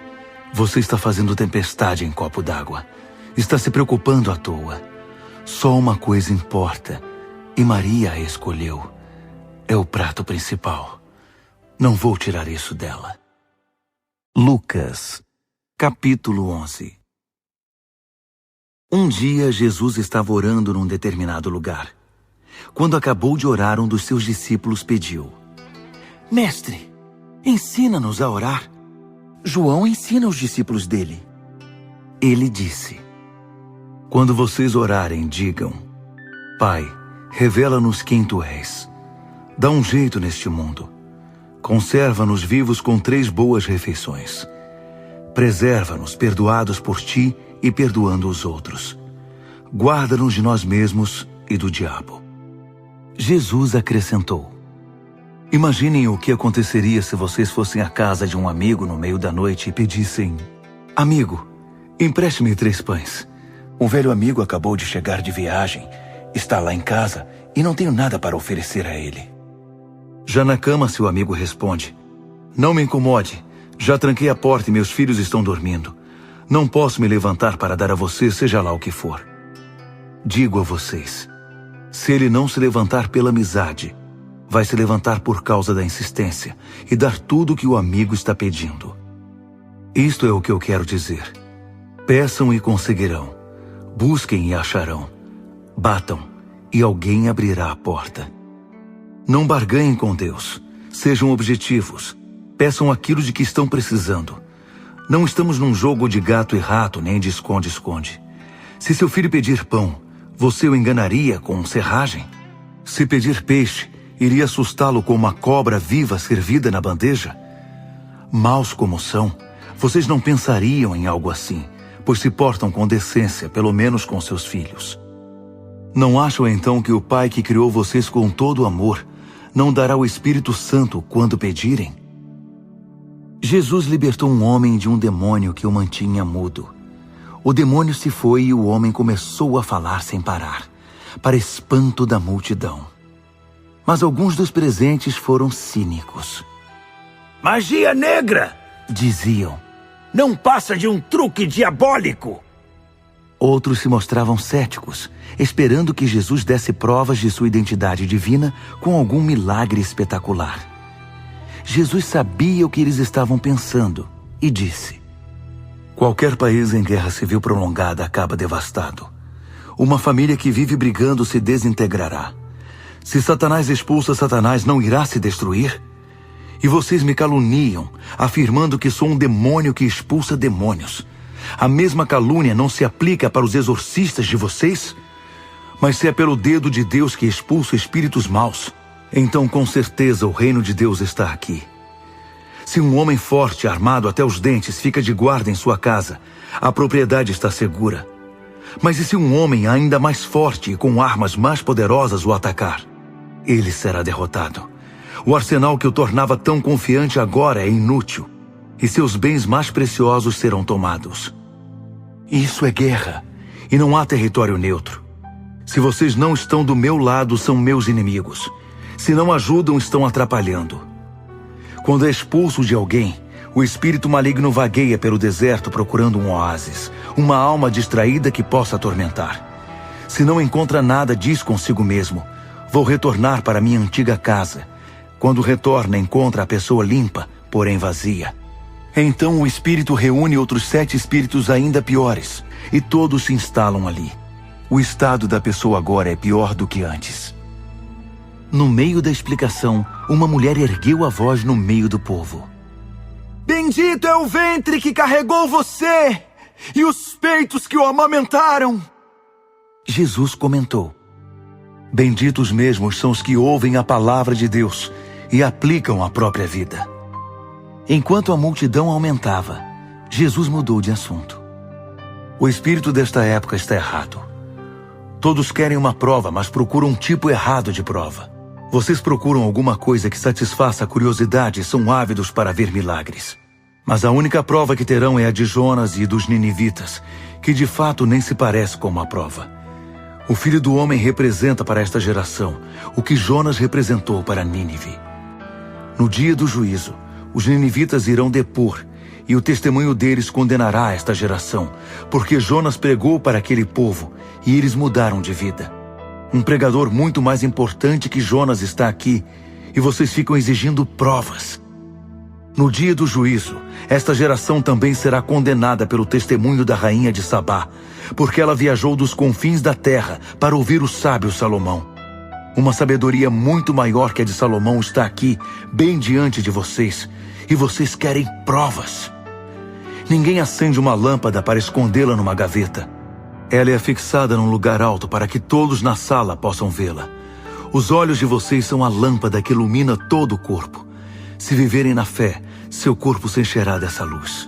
você está fazendo tempestade em copo d'água. Está se preocupando à toa. Só uma coisa importa, e Maria a escolheu. É o prato principal. Não vou tirar isso dela. Lucas, capítulo 11. Um dia, Jesus estava orando num determinado lugar. Quando acabou de orar, um dos seus discípulos pediu:
Mestre, ensina-nos a orar. João ensina os discípulos dele.
Ele disse: quando vocês orarem, digam: Pai, revela-nos quem Tu és. Dá um jeito neste mundo. Conserva-nos vivos com 3 boas refeições. Preserva-nos perdoados por Ti e perdoando os outros. Guarda-nos de nós mesmos e do diabo. Jesus acrescentou: imaginem o que aconteceria se vocês fossem à casa de um amigo no meio da noite e pedissem: amigo, empreste-me 3 pães. Um velho amigo acabou de chegar de viagem, está lá em casa e não tenho nada para oferecer a ele. Já na cama, seu amigo responde: não me incomode, já tranquei a porta e meus filhos estão dormindo. Não posso me levantar para dar a você, seja lá o que for. Digo a vocês, se ele não se levantar pela amizade, vai se levantar por causa da insistência e dar tudo o que o amigo está pedindo. Isto é o que eu quero dizer. Peçam e conseguirão. Busquem e acharão. Batam e alguém abrirá a porta. Não barganhem com Deus. Sejam objetivos. Peçam aquilo de que estão precisando. Não estamos num jogo de gato e rato, nem de esconde-esconde. Se seu filho pedir pão, você o enganaria com serragem? Se pedir peixe, iria assustá-lo com uma cobra viva servida na bandeja? Maus como são, vocês não pensariam em algo assim, pois se portam com decência, pelo menos com seus filhos. Não acham então que o Pai que criou vocês com todo amor não dará o Espírito Santo quando pedirem? Jesus libertou um homem de um demônio que o mantinha mudo. O demônio se foi e o homem começou a falar sem parar, para espanto da multidão. Mas alguns dos presentes foram cínicos.
Magia negra!
Diziam.
Não passa de um truque diabólico!
Outros se mostravam céticos, esperando que Jesus desse provas de sua identidade divina com algum milagre espetacular. Jesus sabia o que eles estavam pensando e disse: qualquer país em guerra civil prolongada acaba devastado. Uma família que vive brigando se desintegrará. Se Satanás expulsa Satanás, não irá se destruir? E vocês me caluniam, afirmando que sou um demônio que expulsa demônios. A mesma calúnia não se aplica para os exorcistas de vocês? Mas se é pelo dedo de Deus que expulso espíritos maus, então com certeza o reino de Deus está aqui. Se um homem forte, armado até os dentes, fica de guarda em sua casa, a propriedade está segura. Mas e se um homem ainda mais forte e com armas mais poderosas o atacar? Ele será derrotado. O arsenal que o tornava tão confiante agora é inútil, e seus bens mais preciosos serão tomados. Isso é guerra, e não há território neutro. Se vocês não estão do meu lado, são meus inimigos. Se não ajudam, estão atrapalhando. Quando é expulso de alguém, o espírito maligno vagueia pelo deserto procurando um oásis, uma alma distraída que possa atormentar. Se não encontra nada, diz consigo mesmo: vou retornar para minha antiga casa. Quando retorna, encontra a pessoa limpa, porém vazia. Então o espírito reúne outros 7 espíritos ainda piores, e todos se instalam ali. O estado da pessoa agora é pior do que antes. No meio da explicação, uma mulher ergueu a voz no meio do povo.
Bendito é o ventre que carregou você e os peitos que o amamentaram.
Jesus comentou: benditos mesmos são os que ouvem a palavra de Deus e aplicam à própria vida. Enquanto a multidão aumentava, Jesus mudou de assunto. O espírito desta época está errado. Todos querem uma prova, mas procuram um tipo errado de prova. Vocês procuram alguma coisa que satisfaça a curiosidade e são ávidos para ver milagres. Mas a única prova que terão é a de Jonas e dos ninivitas, que de fato nem se parece com uma prova. O Filho do Homem representa para esta geração o que Jonas representou para Nínive. No dia do juízo, os ninivitas irão depor, e o testemunho deles condenará esta geração, porque Jonas pregou para aquele povo e eles mudaram de vida. Um pregador muito mais importante que Jonas está aqui, e vocês ficam exigindo provas. No dia do juízo, esta geração também será condenada pelo testemunho da rainha de Sabá, porque ela viajou dos confins da terra para ouvir o sábio Salomão. Uma sabedoria muito maior que a de Salomão está aqui, bem diante de vocês, e vocês querem provas. Ninguém acende uma lâmpada para escondê-la numa gaveta. Ela é fixada num lugar alto para que todos na sala possam vê-la. Os olhos de vocês são a lâmpada que ilumina todo o corpo. Se viverem na fé, seu corpo se encherá dessa luz.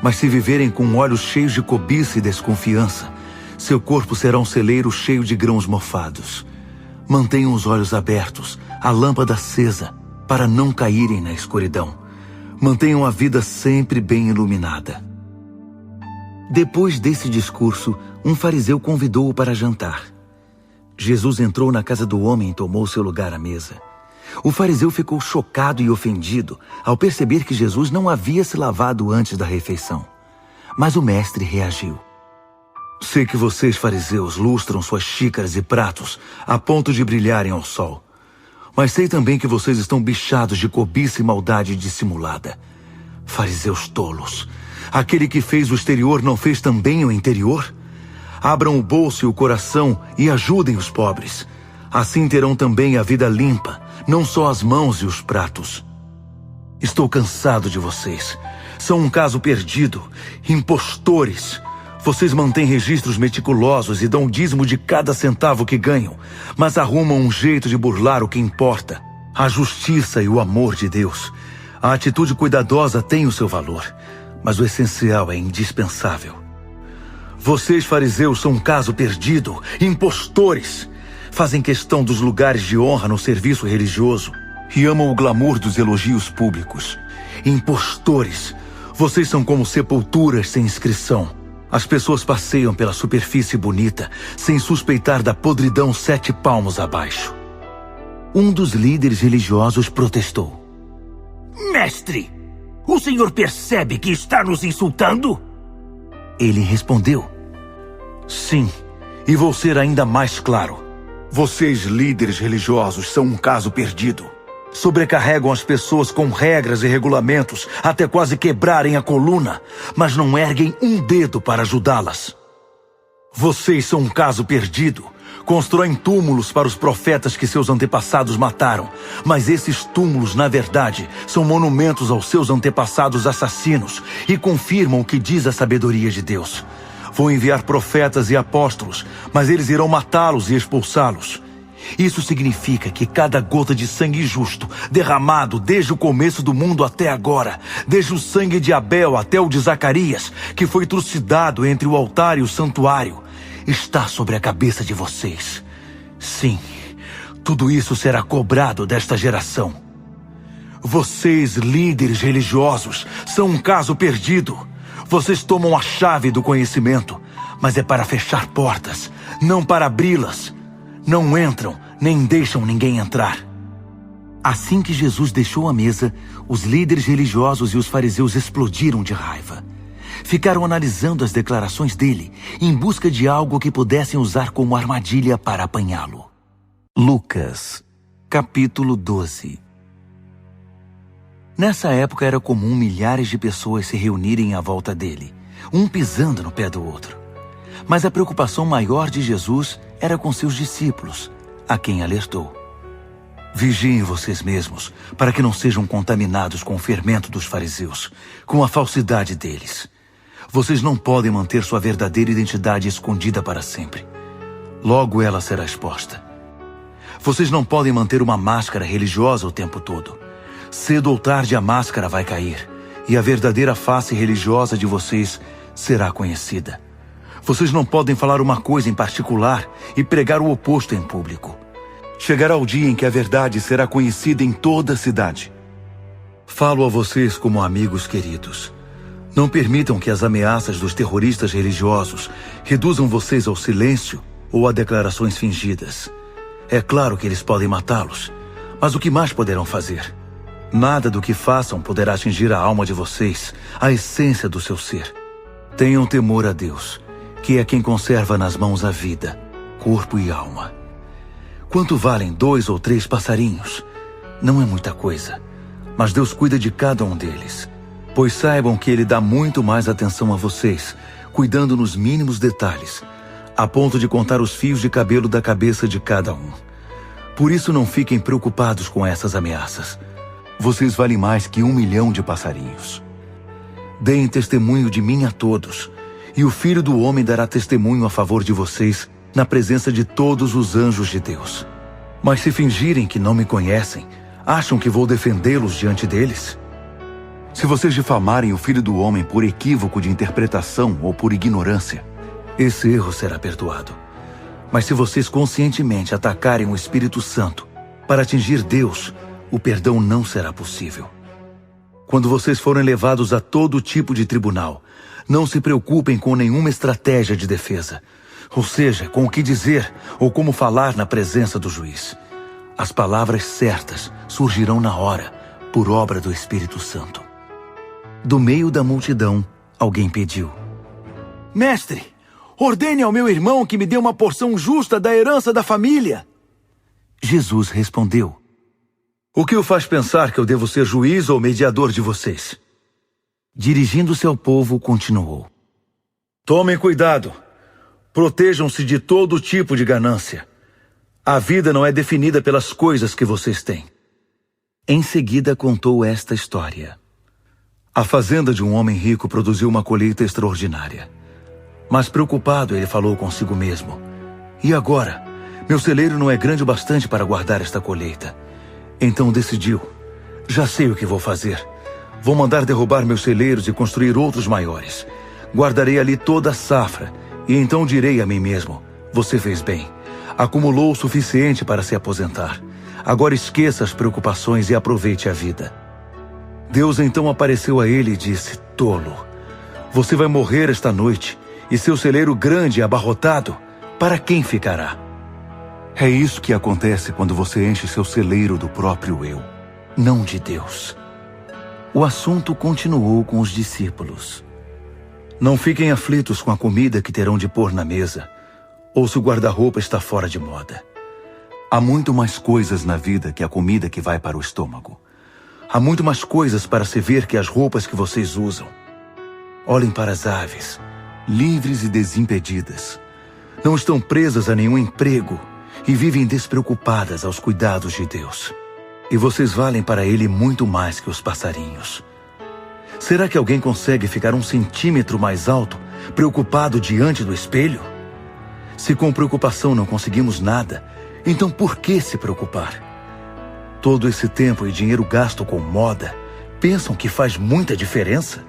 Mas se viverem com olhos cheios de cobiça e desconfiança, seu corpo será um celeiro cheio de grãos mofados. Mantenham os olhos abertos, a lâmpada acesa, para não caírem na escuridão. Mantenham a vida sempre bem iluminada. Depois desse discurso, um fariseu convidou-o para jantar. Jesus entrou na casa do homem e tomou seu lugar à mesa. O fariseu ficou chocado e ofendido ao perceber que Jesus não havia se lavado antes da refeição. Mas o mestre reagiu. Sei que vocês, fariseus, lustram suas xícaras e pratos a ponto de brilharem ao sol. Mas sei também que vocês estão bichados de cobiça e maldade dissimulada. Fariseus tolos! Aquele que fez o exterior não fez também o interior? Abram o bolso e o coração e ajudem os pobres. Assim terão também a vida limpa, não só as mãos e os pratos. Estou cansado de vocês. São um caso perdido, impostores. Vocês mantêm registros meticulosos e dão dízimo de cada centavo que ganham, mas arrumam um jeito de burlar o que importa: a justiça e o amor de Deus. A atitude cuidadosa tem o seu valor, mas o essencial é indispensável. Vocês, fariseus, são um caso perdido, impostores. Fazem questão dos lugares de honra no serviço religioso e amam o glamour dos elogios públicos. Impostores! Vocês são como sepulturas sem inscrição. As pessoas passeiam pela superfície bonita, sem suspeitar da podridão 7 palmos abaixo. Um dos líderes religiosos protestou.
Mestre, o senhor percebe que está nos insultando?
Ele respondeu. Sim, e vou ser ainda mais claro. Vocês, líderes religiosos, são um caso perdido. Sobrecarregam as pessoas com regras e regulamentos até quase quebrarem a coluna, mas não erguem um dedo para ajudá-las. Vocês são um caso perdido. Constroem túmulos para os profetas que seus antepassados mataram, mas esses túmulos, na verdade, são monumentos aos seus antepassados assassinos e confirmam o que diz a sabedoria de Deus. Vou enviar profetas e apóstolos, mas eles irão matá-los e expulsá-los. Isso significa que cada gota de sangue justo, derramado desde o começo do mundo até agora, desde o sangue de Abel até o de Zacarias, que foi trucidado entre o altar e o santuário, está sobre a cabeça de vocês. Sim, tudo isso será cobrado desta geração. Vocês, líderes religiosos, são um caso perdido. Vocês tomam a chave do conhecimento, mas é para fechar portas, não para abri-las. Não entram, nem deixam ninguém entrar. Assim que Jesus deixou a mesa, os líderes religiosos e os fariseus explodiram de raiva. Ficaram analisando as declarações dele, em busca de algo que pudessem usar como armadilha para apanhá-lo. Lucas, capítulo 12. Nessa época era comum milhares de pessoas se reunirem à volta dele, um pisando no pé do outro. Mas a preocupação maior de Jesus era com seus discípulos, a quem alertou: vigiem vocês mesmos, para que não sejam contaminados com o fermento dos fariseus, com a falsidade deles. Vocês não podem manter sua verdadeira identidade escondida para sempre. Logo ela será exposta. Vocês não podem manter uma máscara religiosa o tempo todo. Cedo ou tarde a máscara vai cair, e a verdadeira face religiosa de vocês será conhecida. Vocês não podem falar uma coisa em particular e pregar o oposto em público. Chegará o dia em que a verdade será conhecida em toda a cidade. Falo a vocês como amigos queridos. Não permitam que as ameaças dos terroristas religiosos reduzam vocês ao silêncio ou a declarações fingidas. É claro que eles podem matá-los, mas o que mais poderão fazer? Nada do que façam poderá atingir a alma de vocês, a essência do seu ser. Tenham temor a Deus, que é quem conserva nas mãos a vida, corpo e alma. Quanto valem 2 ou 3 passarinhos? Não é muita coisa, mas Deus cuida de cada um deles. Pois saibam que Ele dá muito mais atenção a vocês, cuidando nos mínimos detalhes, a ponto de contar os fios de cabelo da cabeça de cada um. Por isso não fiquem preocupados com essas ameaças. Vocês valem mais que 1 milhão de passarinhos. Deem testemunho de mim a todos, e o Filho do Homem dará testemunho a favor de vocês na presença de todos os anjos de Deus. Mas se fingirem que não me conhecem, acham que vou defendê-los diante deles? Se vocês difamarem o Filho do Homem por equívoco de interpretação ou por ignorância, esse erro será perdoado. Mas se vocês conscientemente atacarem o Espírito Santo para atingir Deus, o perdão não será possível. Quando vocês forem levados a todo tipo de tribunal, não se preocupem com nenhuma estratégia de defesa, ou seja, com o que dizer ou como falar na presença do juiz. As palavras certas surgirão na hora, por obra do Espírito Santo. Do meio da multidão, alguém pediu: mestre, ordene ao meu irmão que me dê uma porção justa da herança da família. Jesus respondeu: o que o faz pensar que eu devo ser juiz ou mediador de vocês? Dirigindo-se ao povo, continuou: tomem cuidado. Protejam-se de todo tipo de ganância. A vida não é definida pelas coisas que vocês têm. Em seguida contou esta história. A fazenda de um homem rico produziu uma colheita extraordinária. Mas preocupado, ele falou consigo mesmo: e agora? Meu celeiro não é grande o bastante para guardar esta colheita. Então decidiu: já sei o que vou fazer. Vou mandar derrubar meus celeiros e construir outros maiores. Guardarei ali toda a safra, e então direi a mim mesmo: você fez bem. Acumulou o suficiente para se aposentar. Agora esqueça as preocupações e aproveite a vida. Deus então apareceu a ele e disse: tolo, você vai morrer esta noite, e seu celeiro grande e abarrotado, para quem ficará? É isso que acontece quando você enche seu celeiro do próprio eu, não de Deus. O assunto continuou com os discípulos. Não fiquem aflitos com a comida que terão de pôr na mesa, ou se o guarda-roupa está fora de moda. Há muito mais coisas na vida que a comida que vai para o estômago. Há muito mais coisas para se ver que as roupas que vocês usam. Olhem para as aves, livres e desimpedidas. Não estão presas a nenhum emprego e vivem despreocupadas aos cuidados de Deus. E vocês valem para Ele muito mais que os passarinhos. Será que alguém consegue ficar 1 centímetro mais alto, preocupado diante do espelho? Se com preocupação não conseguimos nada, então por que se preocupar? Todo esse tempo e dinheiro gasto com moda, pensam que faz muita diferença?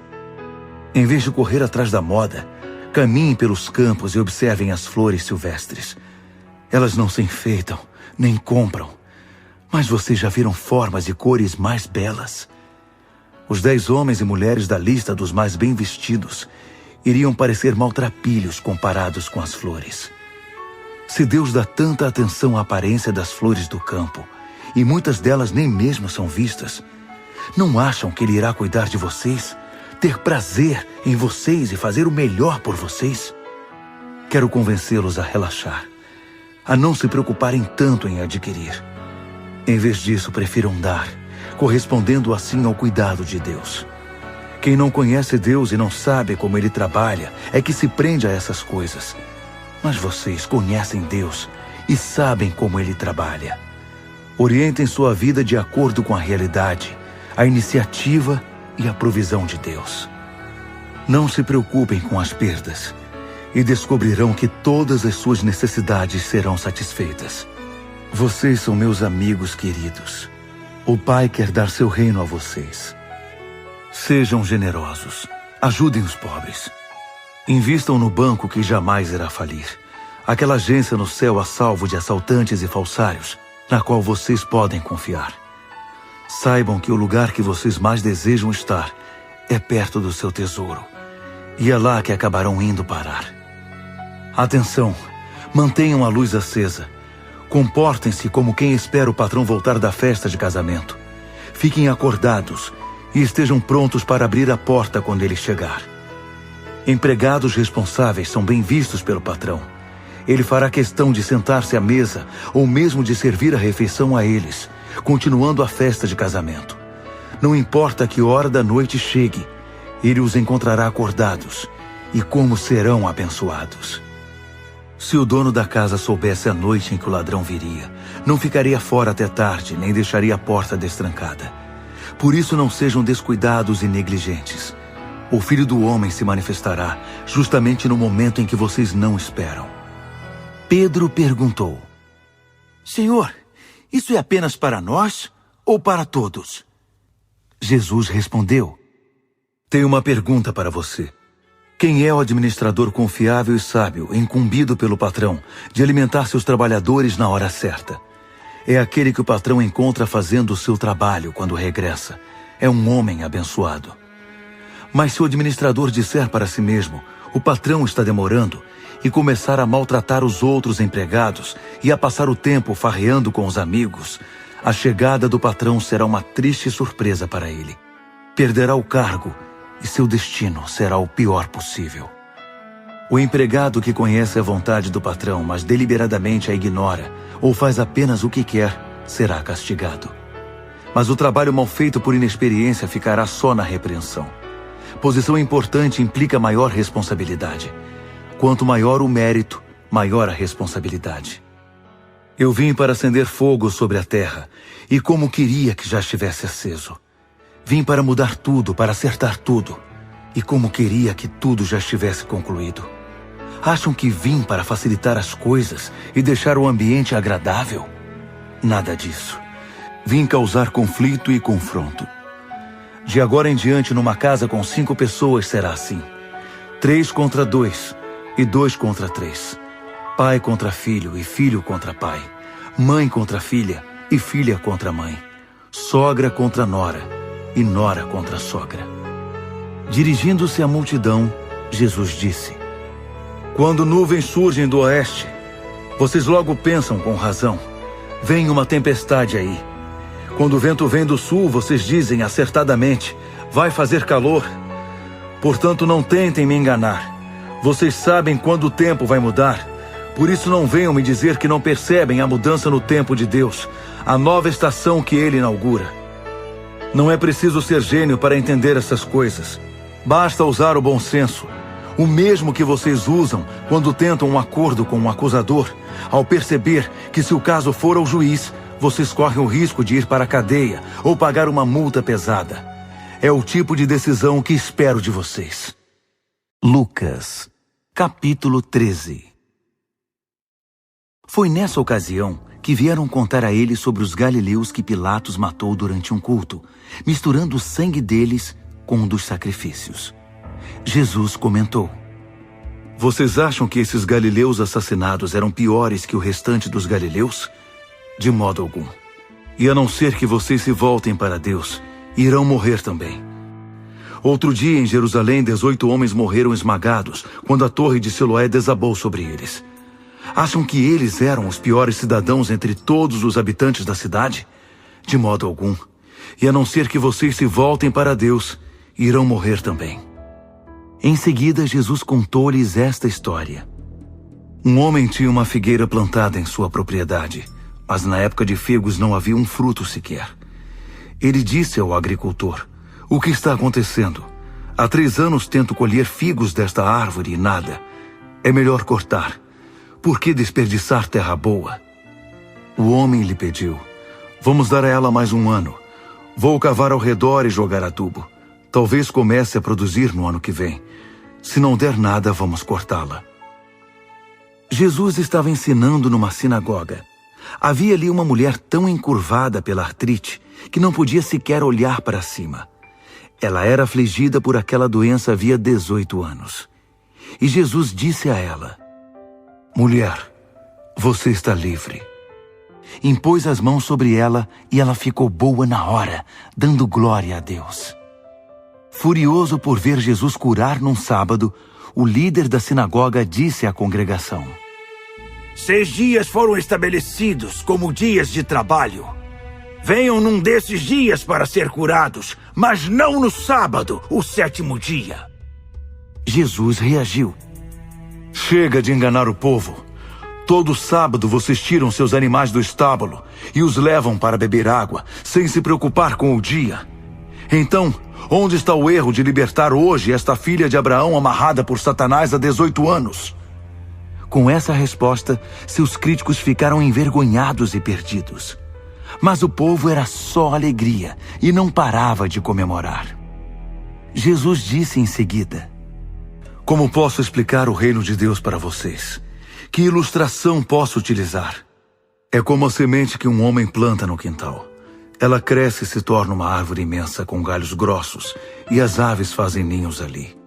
Em vez de correr atrás da moda, caminhem pelos campos e observem as flores silvestres. Elas não se enfeitam, nem compram. Mas vocês já viram formas e cores mais belas? Os 10 homens e mulheres da lista dos mais bem vestidos iriam parecer maltrapilhos comparados com as flores. Se Deus dá tanta atenção à aparência das flores do campo, e muitas delas nem mesmo são vistas, não acham que Ele irá cuidar de vocês, ter prazer em vocês e fazer o melhor por vocês? Quero convencê-los a relaxar, a não se preocuparem tanto em adquirir. Em vez disso, prefiram dar, correspondendo assim ao cuidado de Deus. Quem não conhece Deus e não sabe como Ele trabalha é que se prende a essas coisas. Mas vocês conhecem Deus e sabem como Ele trabalha. Orientem sua vida de acordo com a realidade, a iniciativa e a provisão de Deus. Não se preocupem com as perdas e descobrirão que todas as suas necessidades serão satisfeitas. Vocês são meus amigos queridos. O Pai quer dar seu reino a vocês. Sejam generosos. Ajudem os pobres. Invistam no banco que jamais irá falir. Aquela agência no céu a salvo de assaltantes e falsários, na qual vocês podem confiar. Saibam que o lugar que vocês mais desejam estar é perto do seu tesouro. E é lá que acabarão indo parar. Atenção! Mantenham a luz acesa. Comportem-se como quem espera o patrão voltar da festa de casamento. Fiquem acordados e estejam prontos para abrir a porta quando ele chegar. Empregados responsáveis são bem vistos pelo patrão. Ele fará questão de sentar-se à mesa ou mesmo de servir a refeição a eles, continuando a festa de casamento. Não importa que hora da noite chegue, ele os encontrará acordados e como serão abençoados. Se o dono da casa soubesse a noite em que o ladrão viria, não ficaria fora até tarde, nem deixaria a porta destrancada. Por isso não sejam descuidados e negligentes. O Filho do Homem se manifestará justamente no momento em que vocês não esperam. Pedro perguntou: Senhor, isso é apenas para nós ou para todos? Jesus respondeu: Tenho uma pergunta para você. Quem é o administrador confiável e sábio, incumbido pelo patrão, de alimentar seus trabalhadores na hora certa? É aquele que o patrão encontra fazendo o seu trabalho quando regressa. É um homem abençoado. Mas se o administrador disser para si mesmo, o patrão está demorando, e começar a maltratar os outros empregados e a passar o tempo farreando com os amigos, a chegada do patrão será uma triste surpresa para ele. Perderá o cargo e seu destino será o pior possível. O empregado que conhece a vontade do patrão, mas deliberadamente a ignora ou faz apenas o que quer, será castigado. Mas o trabalho mal feito por inexperiência ficará só na repreensão. Posição importante implica maior responsabilidade. Quanto maior o mérito, maior a responsabilidade. Eu vim para acender fogo sobre a terra, e como queria que já estivesse aceso. Vim para mudar tudo, para acertar tudo, e como queria que tudo já estivesse concluído. Acham que vim para facilitar as coisas e deixar o ambiente agradável? Nada disso. Vim causar conflito e confronto. De agora em diante, numa casa com 5 pessoas será assim: 3 contra 2 e 2 contra 3. Pai contra filho e filho contra pai. Mãe contra filha e filha contra mãe. Sogra contra nora e nora contra sogra. Dirigindo-se à multidão, Jesus disse: Quando nuvens surgem do oeste, vocês logo pensam com razão: vem uma tempestade aí. Quando o vento vem do sul, vocês dizem acertadamente: vai fazer calor. Portanto, não tentem me enganar. Vocês sabem quando o tempo vai mudar. Por isso não venham me dizer que não percebem a mudança no tempo de Deus, a nova estação que Ele inaugura. Não é preciso ser gênio para entender essas coisas. Basta usar o bom senso, o mesmo que vocês usam quando tentam um acordo com um acusador, ao perceber que se o caso for ao juiz, vocês correm o risco de ir para a cadeia ou pagar uma multa pesada. É o tipo de decisão que espero de vocês. Lucas, capítulo 13. Foi nessa ocasião que vieram contar a ele sobre os galileus que Pilatos matou durante um culto, misturando o sangue deles com o dos sacrifícios. Jesus comentou: Vocês acham que esses galileus assassinados eram piores que o restante dos galileus? De modo algum. E a não ser que vocês se voltem para Deus, irão morrer também. Outro dia, em Jerusalém, 18 homens morreram esmagados quando a torre de Siloé desabou sobre eles. Acham que eles eram os piores cidadãos entre todos os habitantes da cidade? De modo algum. E a não ser que vocês se voltem para Deus, irão morrer também. Em seguida, Jesus contou-lhes esta história. Um homem tinha uma figueira plantada em sua propriedade, mas na época de figos não havia um fruto sequer. Ele disse ao agricultor: O que está acontecendo?
Há 3 anos tento colher figos desta árvore e nada. É melhor cortar. Por que desperdiçar terra boa? O homem lhe pediu: vamos dar a ela mais 1 ano. Vou cavar ao redor e jogar adubo. Talvez comece a produzir no ano que vem. Se não der nada, vamos cortá-la. Jesus estava ensinando numa sinagoga. Havia ali uma mulher tão encurvada pela artrite que não podia sequer olhar para cima. Ela era afligida por aquela doença havia 18 anos. E Jesus disse a ela: mulher, você está livre. Impôs as mãos sobre ela e ela ficou boa na hora, dando glória a Deus. Furioso por ver Jesus curar num sábado, o líder da sinagoga disse à congregação:
6 dias foram estabelecidos como dias de trabalho. Venham num desses dias para ser curados, mas não no sábado, o 7º dia.
Jesus reagiu: chega de enganar o povo. Todo sábado vocês tiram seus animais do estábulo e os levam para beber água, sem se preocupar com o dia. Então, onde está o erro de libertar hoje esta filha de Abraão amarrada por Satanás há 18 anos? Com essa resposta, seus críticos ficaram envergonhados e perdidos. Mas o povo era só alegria e não parava de comemorar. Jesus disse em seguida: como posso explicar o reino de Deus para vocês? Que ilustração posso utilizar? É como a semente que um homem planta no quintal. Ela cresce e se torna uma árvore imensa com galhos grossos, e as aves fazem ninhos ali.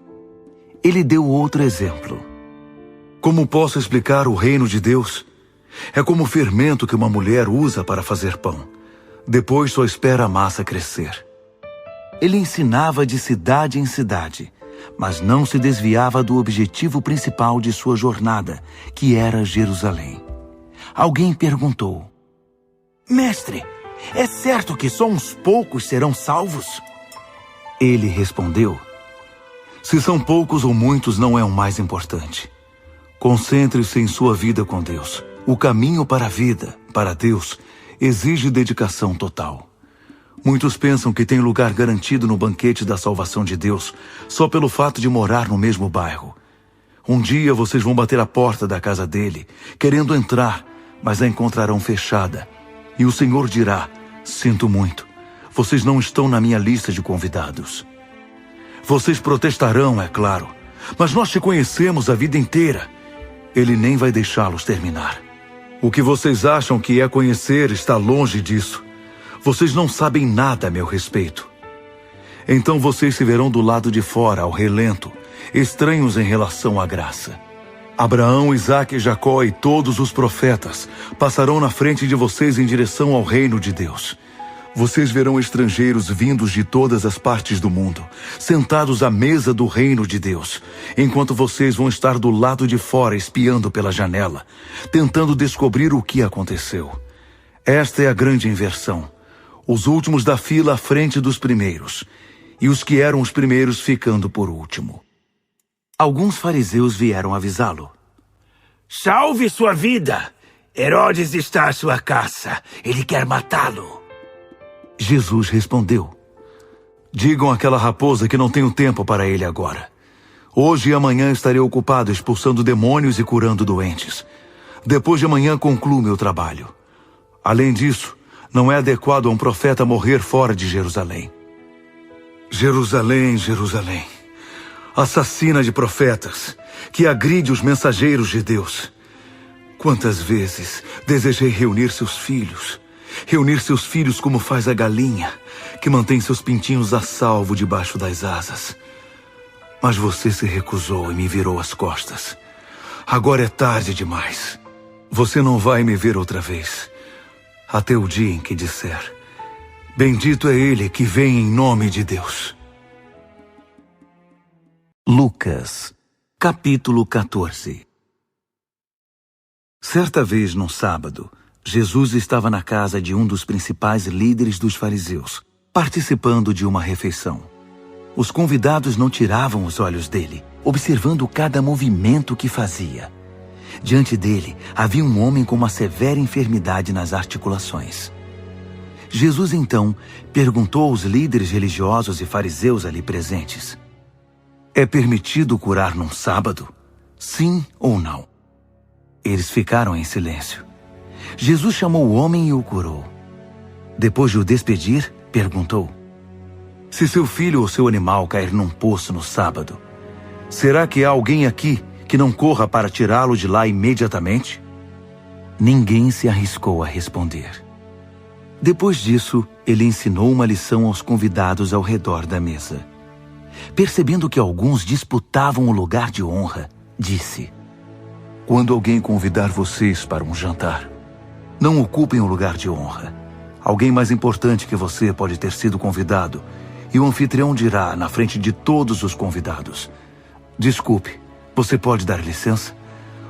Ele deu outro exemplo. Como posso explicar o reino de Deus? É como o fermento que uma mulher usa para fazer pão. Depois só espera a massa crescer. Ele ensinava de cidade em cidade, mas não se desviava do objetivo principal de sua jornada, que era Jerusalém. Alguém perguntou: mestre, é certo que só uns poucos serão salvos? Ele respondeu: se são poucos ou muitos não é o mais importante. Concentre-se em sua vida com Deus. O caminho para a vida, para Deus, exige dedicação total. Muitos pensam que tem lugar garantido no banquete da salvação de Deus só pelo fato de morar no mesmo bairro. Um dia vocês vão bater a porta da casa dele, querendo entrar, mas a encontrarão fechada. E o Senhor dirá: sinto muito, vocês não estão na minha lista de convidados. Vocês protestarão, é claro, mas nós te conhecemos a vida inteira. Ele nem vai deixá-los terminar. O que vocês acham que é conhecer está longe disso. Vocês não sabem nada a meu respeito. Então vocês se verão do lado de fora, ao relento, estranhos em relação à graça. Abraão, Isaque, Jacó e todos os profetas passarão na frente de vocês em direção ao reino de Deus. Vocês verão estrangeiros vindos de todas as partes do mundo, sentados à mesa do reino de Deus, enquanto vocês vão estar do lado de fora espiando pela janela, tentando descobrir o que aconteceu. Esta é a grande inversão. Os últimos da fila à frente dos primeiros, e os que eram os primeiros ficando por último. Alguns fariseus vieram avisá-lo:
salve sua vida! Herodes está à sua caça. Ele quer matá-lo.
Jesus respondeu: digam àquela raposa que não tenho tempo para ele agora. Hoje e amanhã estarei ocupado expulsando demônios e curando doentes. Depois de amanhã concluo meu trabalho. Além disso, não é adequado a um profeta morrer fora de Jerusalém. Jerusalém, Jerusalém, assassina de profetas, que agride os mensageiros de Deus. Quantas vezes desejei reunir seus filhos como faz a galinha, que mantém seus pintinhos a salvo debaixo das asas. Mas você se recusou e me virou as costas. Agora é tarde demais. Você não vai me ver outra vez, até o dia em que disser: bendito é ele que vem em nome de Deus.
Lucas, capítulo 14. Certa vez, num sábado, Jesus estava na casa de um dos principais líderes dos fariseus, participando de uma refeição. Os convidados não tiravam os olhos dele, observando cada movimento que fazia. Diante dele, havia um homem com uma severa enfermidade nas articulações. Jesus, então, perguntou aos líderes religiosos e fariseus ali presentes: É permitido curar num sábado? Sim ou não? Eles ficaram em silêncio. Jesus chamou o homem e o curou. Depois de o despedir, perguntou: se seu filho ou seu animal cair num poço no sábado, será que há alguém aqui que não corra para tirá-lo de lá imediatamente? Ninguém se arriscou a responder. Depois disso, ele ensinou uma lição aos convidados ao redor da mesa. Percebendo que alguns disputavam o lugar de honra, disse: quando alguém convidar vocês para um jantar, não ocupem o lugar de honra. Alguém mais importante que você pode ter sido convidado, e o anfitrião dirá na frente de todos os convidados: desculpe, você pode dar licença?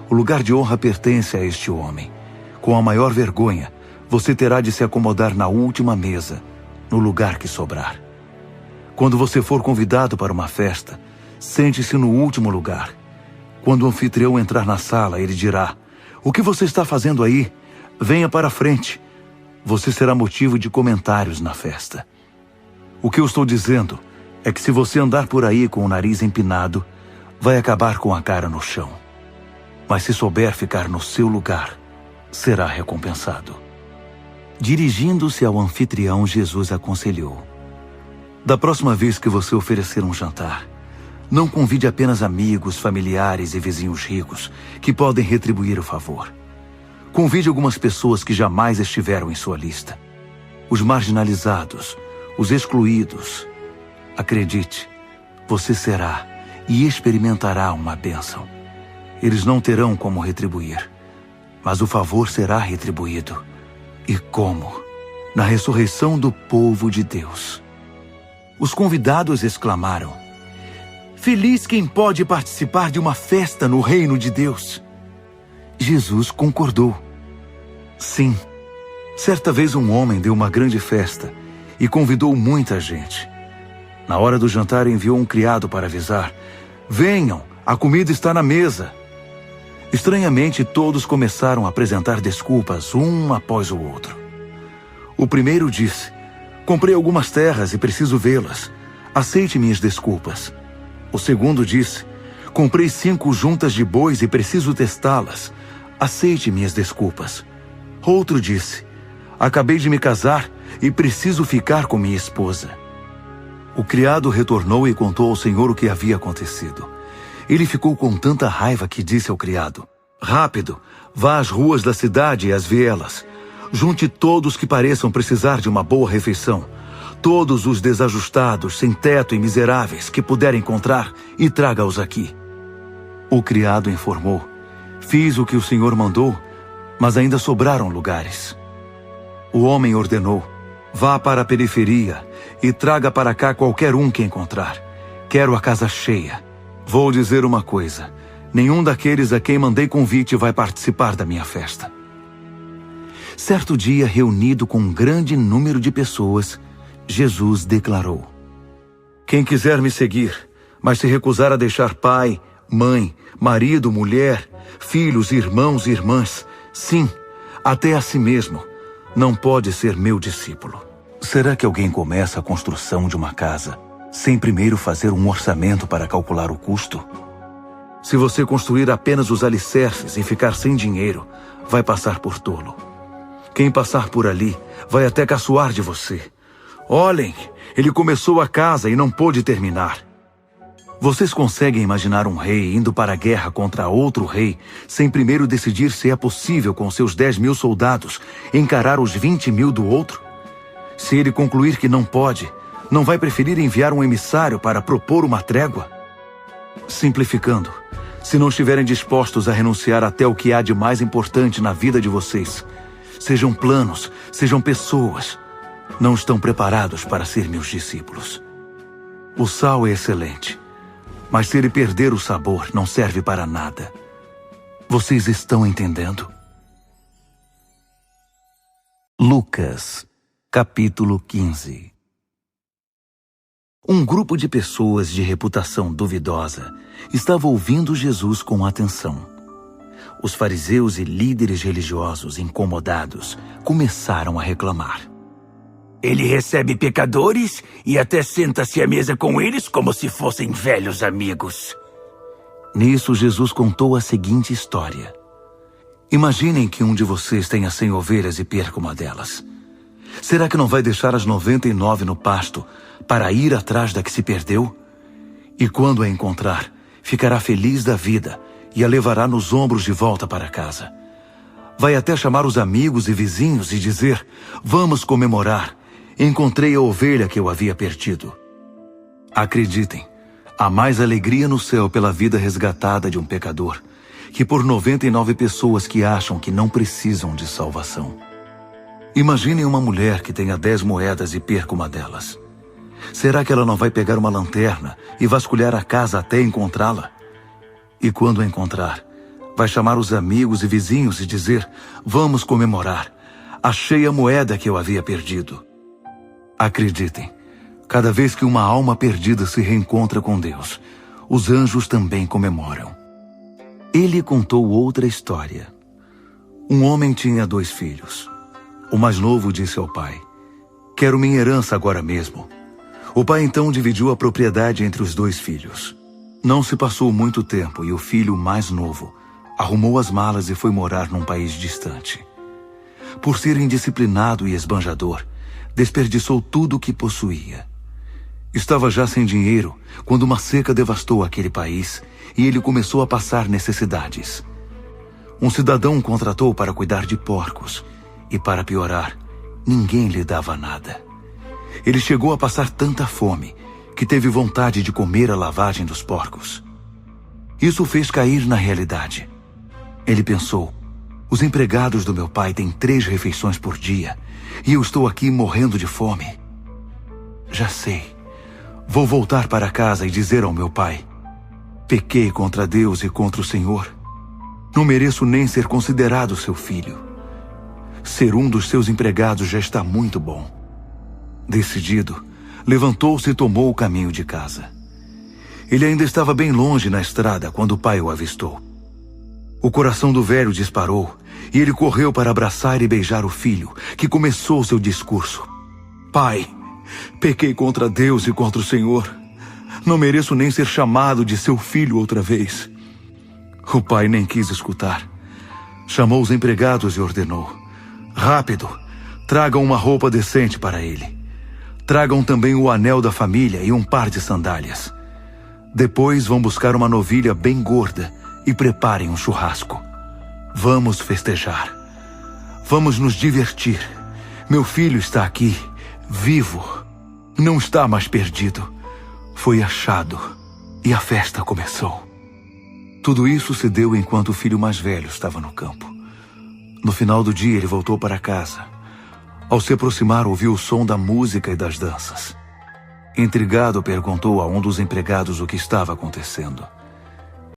O lugar de honra pertence a este homem. Com a maior vergonha, você terá de se acomodar na última mesa, no lugar que sobrar. Quando você for convidado para uma festa, sente-se no último lugar. Quando o anfitrião entrar na sala, ele dirá: o que você está fazendo aí? Venha para a frente. Você será motivo de comentários na festa. O que eu estou dizendo é que se você andar por aí com o nariz empinado, vai acabar com a cara no chão. Mas se souber ficar no seu lugar, será recompensado. Dirigindo-se ao anfitrião, Jesus aconselhou: da próxima vez que você oferecer um jantar, não convide apenas amigos, familiares e vizinhos ricos que podem retribuir o favor. Convide algumas pessoas que jamais estiveram em sua lista. Os marginalizados, os excluídos. Acredite, você será e experimentará uma bênção. Eles não terão como retribuir, mas o favor será retribuído. E como? Na ressurreição do povo de Deus. Os convidados exclamaram: feliz quem pode participar de uma festa no reino de Deus. Jesus concordou. Sim, certa vez um homem deu uma grande festa e convidou muita gente. Na hora do jantar enviou um criado para avisar: venham, a comida está na mesa. Estranhamente, todos começaram a apresentar desculpas, um após o outro. O primeiro disse: comprei algumas terras e preciso vê-las. Aceite minhas desculpas. O segundo disse: comprei 5 juntas de bois e preciso testá-las. Aceite minhas desculpas. Outro disse: acabei de me casar e preciso ficar com minha esposa. O criado retornou e contou ao senhor o que havia acontecido. Ele ficou com tanta raiva que disse ao criado: rápido, vá às ruas da cidade e às vielas. Junte todos que pareçam precisar de uma boa refeição. Todos os desajustados, sem teto e miseráveis que puder encontrar, e traga-os aqui. O criado informou: fiz o que o senhor mandou, mas ainda sobraram lugares. O homem ordenou: vá para a periferia e traga para cá qualquer um que encontrar. Quero a casa cheia. Vou dizer uma coisa: nenhum daqueles a quem mandei convite vai participar da minha festa. Certo dia, reunido com um grande número de pessoas, Jesus declarou: quem quiser me seguir, mas se recusar a deixar pai, mãe, marido, mulher, filhos, irmãos e irmãs, sim, até a si mesmo, não pode ser meu discípulo. Será que alguém começa a construção de uma casa sem primeiro fazer um orçamento para calcular o custo? Se você construir apenas os alicerces e ficar sem dinheiro, vai passar por tolo. Quem passar por ali vai até caçoar de você. Olhem, ele começou a casa e não pôde terminar. Vocês conseguem imaginar um rei indo para a guerra contra outro rei, sem primeiro decidir se é possível com seus 10.000 soldados encarar os 20.000 do outro? Se ele concluir que não pode, não vai preferir enviar um emissário para propor uma trégua? Simplificando, se não estiverem dispostos a renunciar até o que há de mais importante na vida de vocês, sejam planos, sejam pessoas, não estão preparados para ser meus discípulos. O sal é excelente, mas se ele perder o sabor, não serve para nada. Vocês estão entendendo? Lucas, capítulo 15. Um grupo de pessoas de reputação duvidosa estava ouvindo Jesus com atenção. Os fariseus e líderes religiosos, incomodados, começaram a reclamar.
Ele recebe pecadores e até senta-se à mesa com eles como se fossem velhos amigos.
Nisso, Jesus contou a seguinte história. Imaginem que um de vocês tenha 100 ovelhas e perca uma delas. Será que não vai deixar as 99 no pasto para ir atrás da que se perdeu? E quando a encontrar, ficará feliz da vida e a levará nos ombros de volta para casa. Vai até chamar os amigos e vizinhos e dizer: vamos comemorar, encontrei a ovelha que eu havia perdido. Acreditem, há mais alegria no céu pela vida resgatada de um pecador que por 99 pessoas que acham que não precisam de salvação. Imaginem uma mulher que tenha 10 moedas e perca uma delas. Será que ela não vai pegar uma lanterna e vasculhar a casa até encontrá-la? E quando a encontrar, vai chamar os amigos e vizinhos e dizer: vamos comemorar, achei a moeda que eu havia perdido. Acreditem, cada vez que uma alma perdida se reencontra com Deus, os anjos também comemoram. Ele contou outra história. Um homem tinha 2 filhos. O mais novo disse ao pai: quero minha herança agora mesmo. O pai então dividiu a propriedade entre os 2 filhos. Não se passou muito tempo e o filho mais novo arrumou as malas e foi morar num país distante. Por ser indisciplinado e esbanjador, desperdiçou tudo o que possuía. Estava já sem dinheiro quando uma seca devastou aquele país e ele começou a passar necessidades. Um cidadão o contratou para cuidar de porcos e, para piorar, ninguém lhe dava nada. Ele chegou a passar tanta fome que teve vontade de comer a lavagem dos porcos. Isso o fez cair na realidade. Ele pensou: os empregados do meu pai têm 3 refeições por dia e eu estou aqui morrendo de fome. Já sei. Vou voltar para casa e dizer ao meu pai: pequei contra Deus e contra o Senhor. Não mereço nem ser considerado seu filho. Ser um dos seus empregados já está muito bom. Decidido, levantou-se e tomou o caminho de casa. Ele ainda estava bem longe na estrada quando o pai o avistou. O coração do velho disparou e ele correu para abraçar e beijar o filho, que começou seu discurso: pai, pequei contra Deus e contra o Senhor. Não mereço nem ser chamado de seu filho outra vez. O pai nem quis escutar. Chamou os empregados e ordenou: rápido, tragam uma roupa decente para ele. Tragam também o anel da família e um par de sandálias. Depois vão buscar uma novilha bem gorda e preparem um churrasco. Vamos festejar. Vamos nos divertir. Meu filho está aqui, vivo. Não está mais perdido. Foi achado e a festa começou. Tudo isso se deu enquanto o filho mais velho estava no campo. No final do dia, ele voltou para casa. Ao se aproximar, ouviu o som da música e das danças. Intrigado, perguntou a um dos empregados o que estava acontecendo.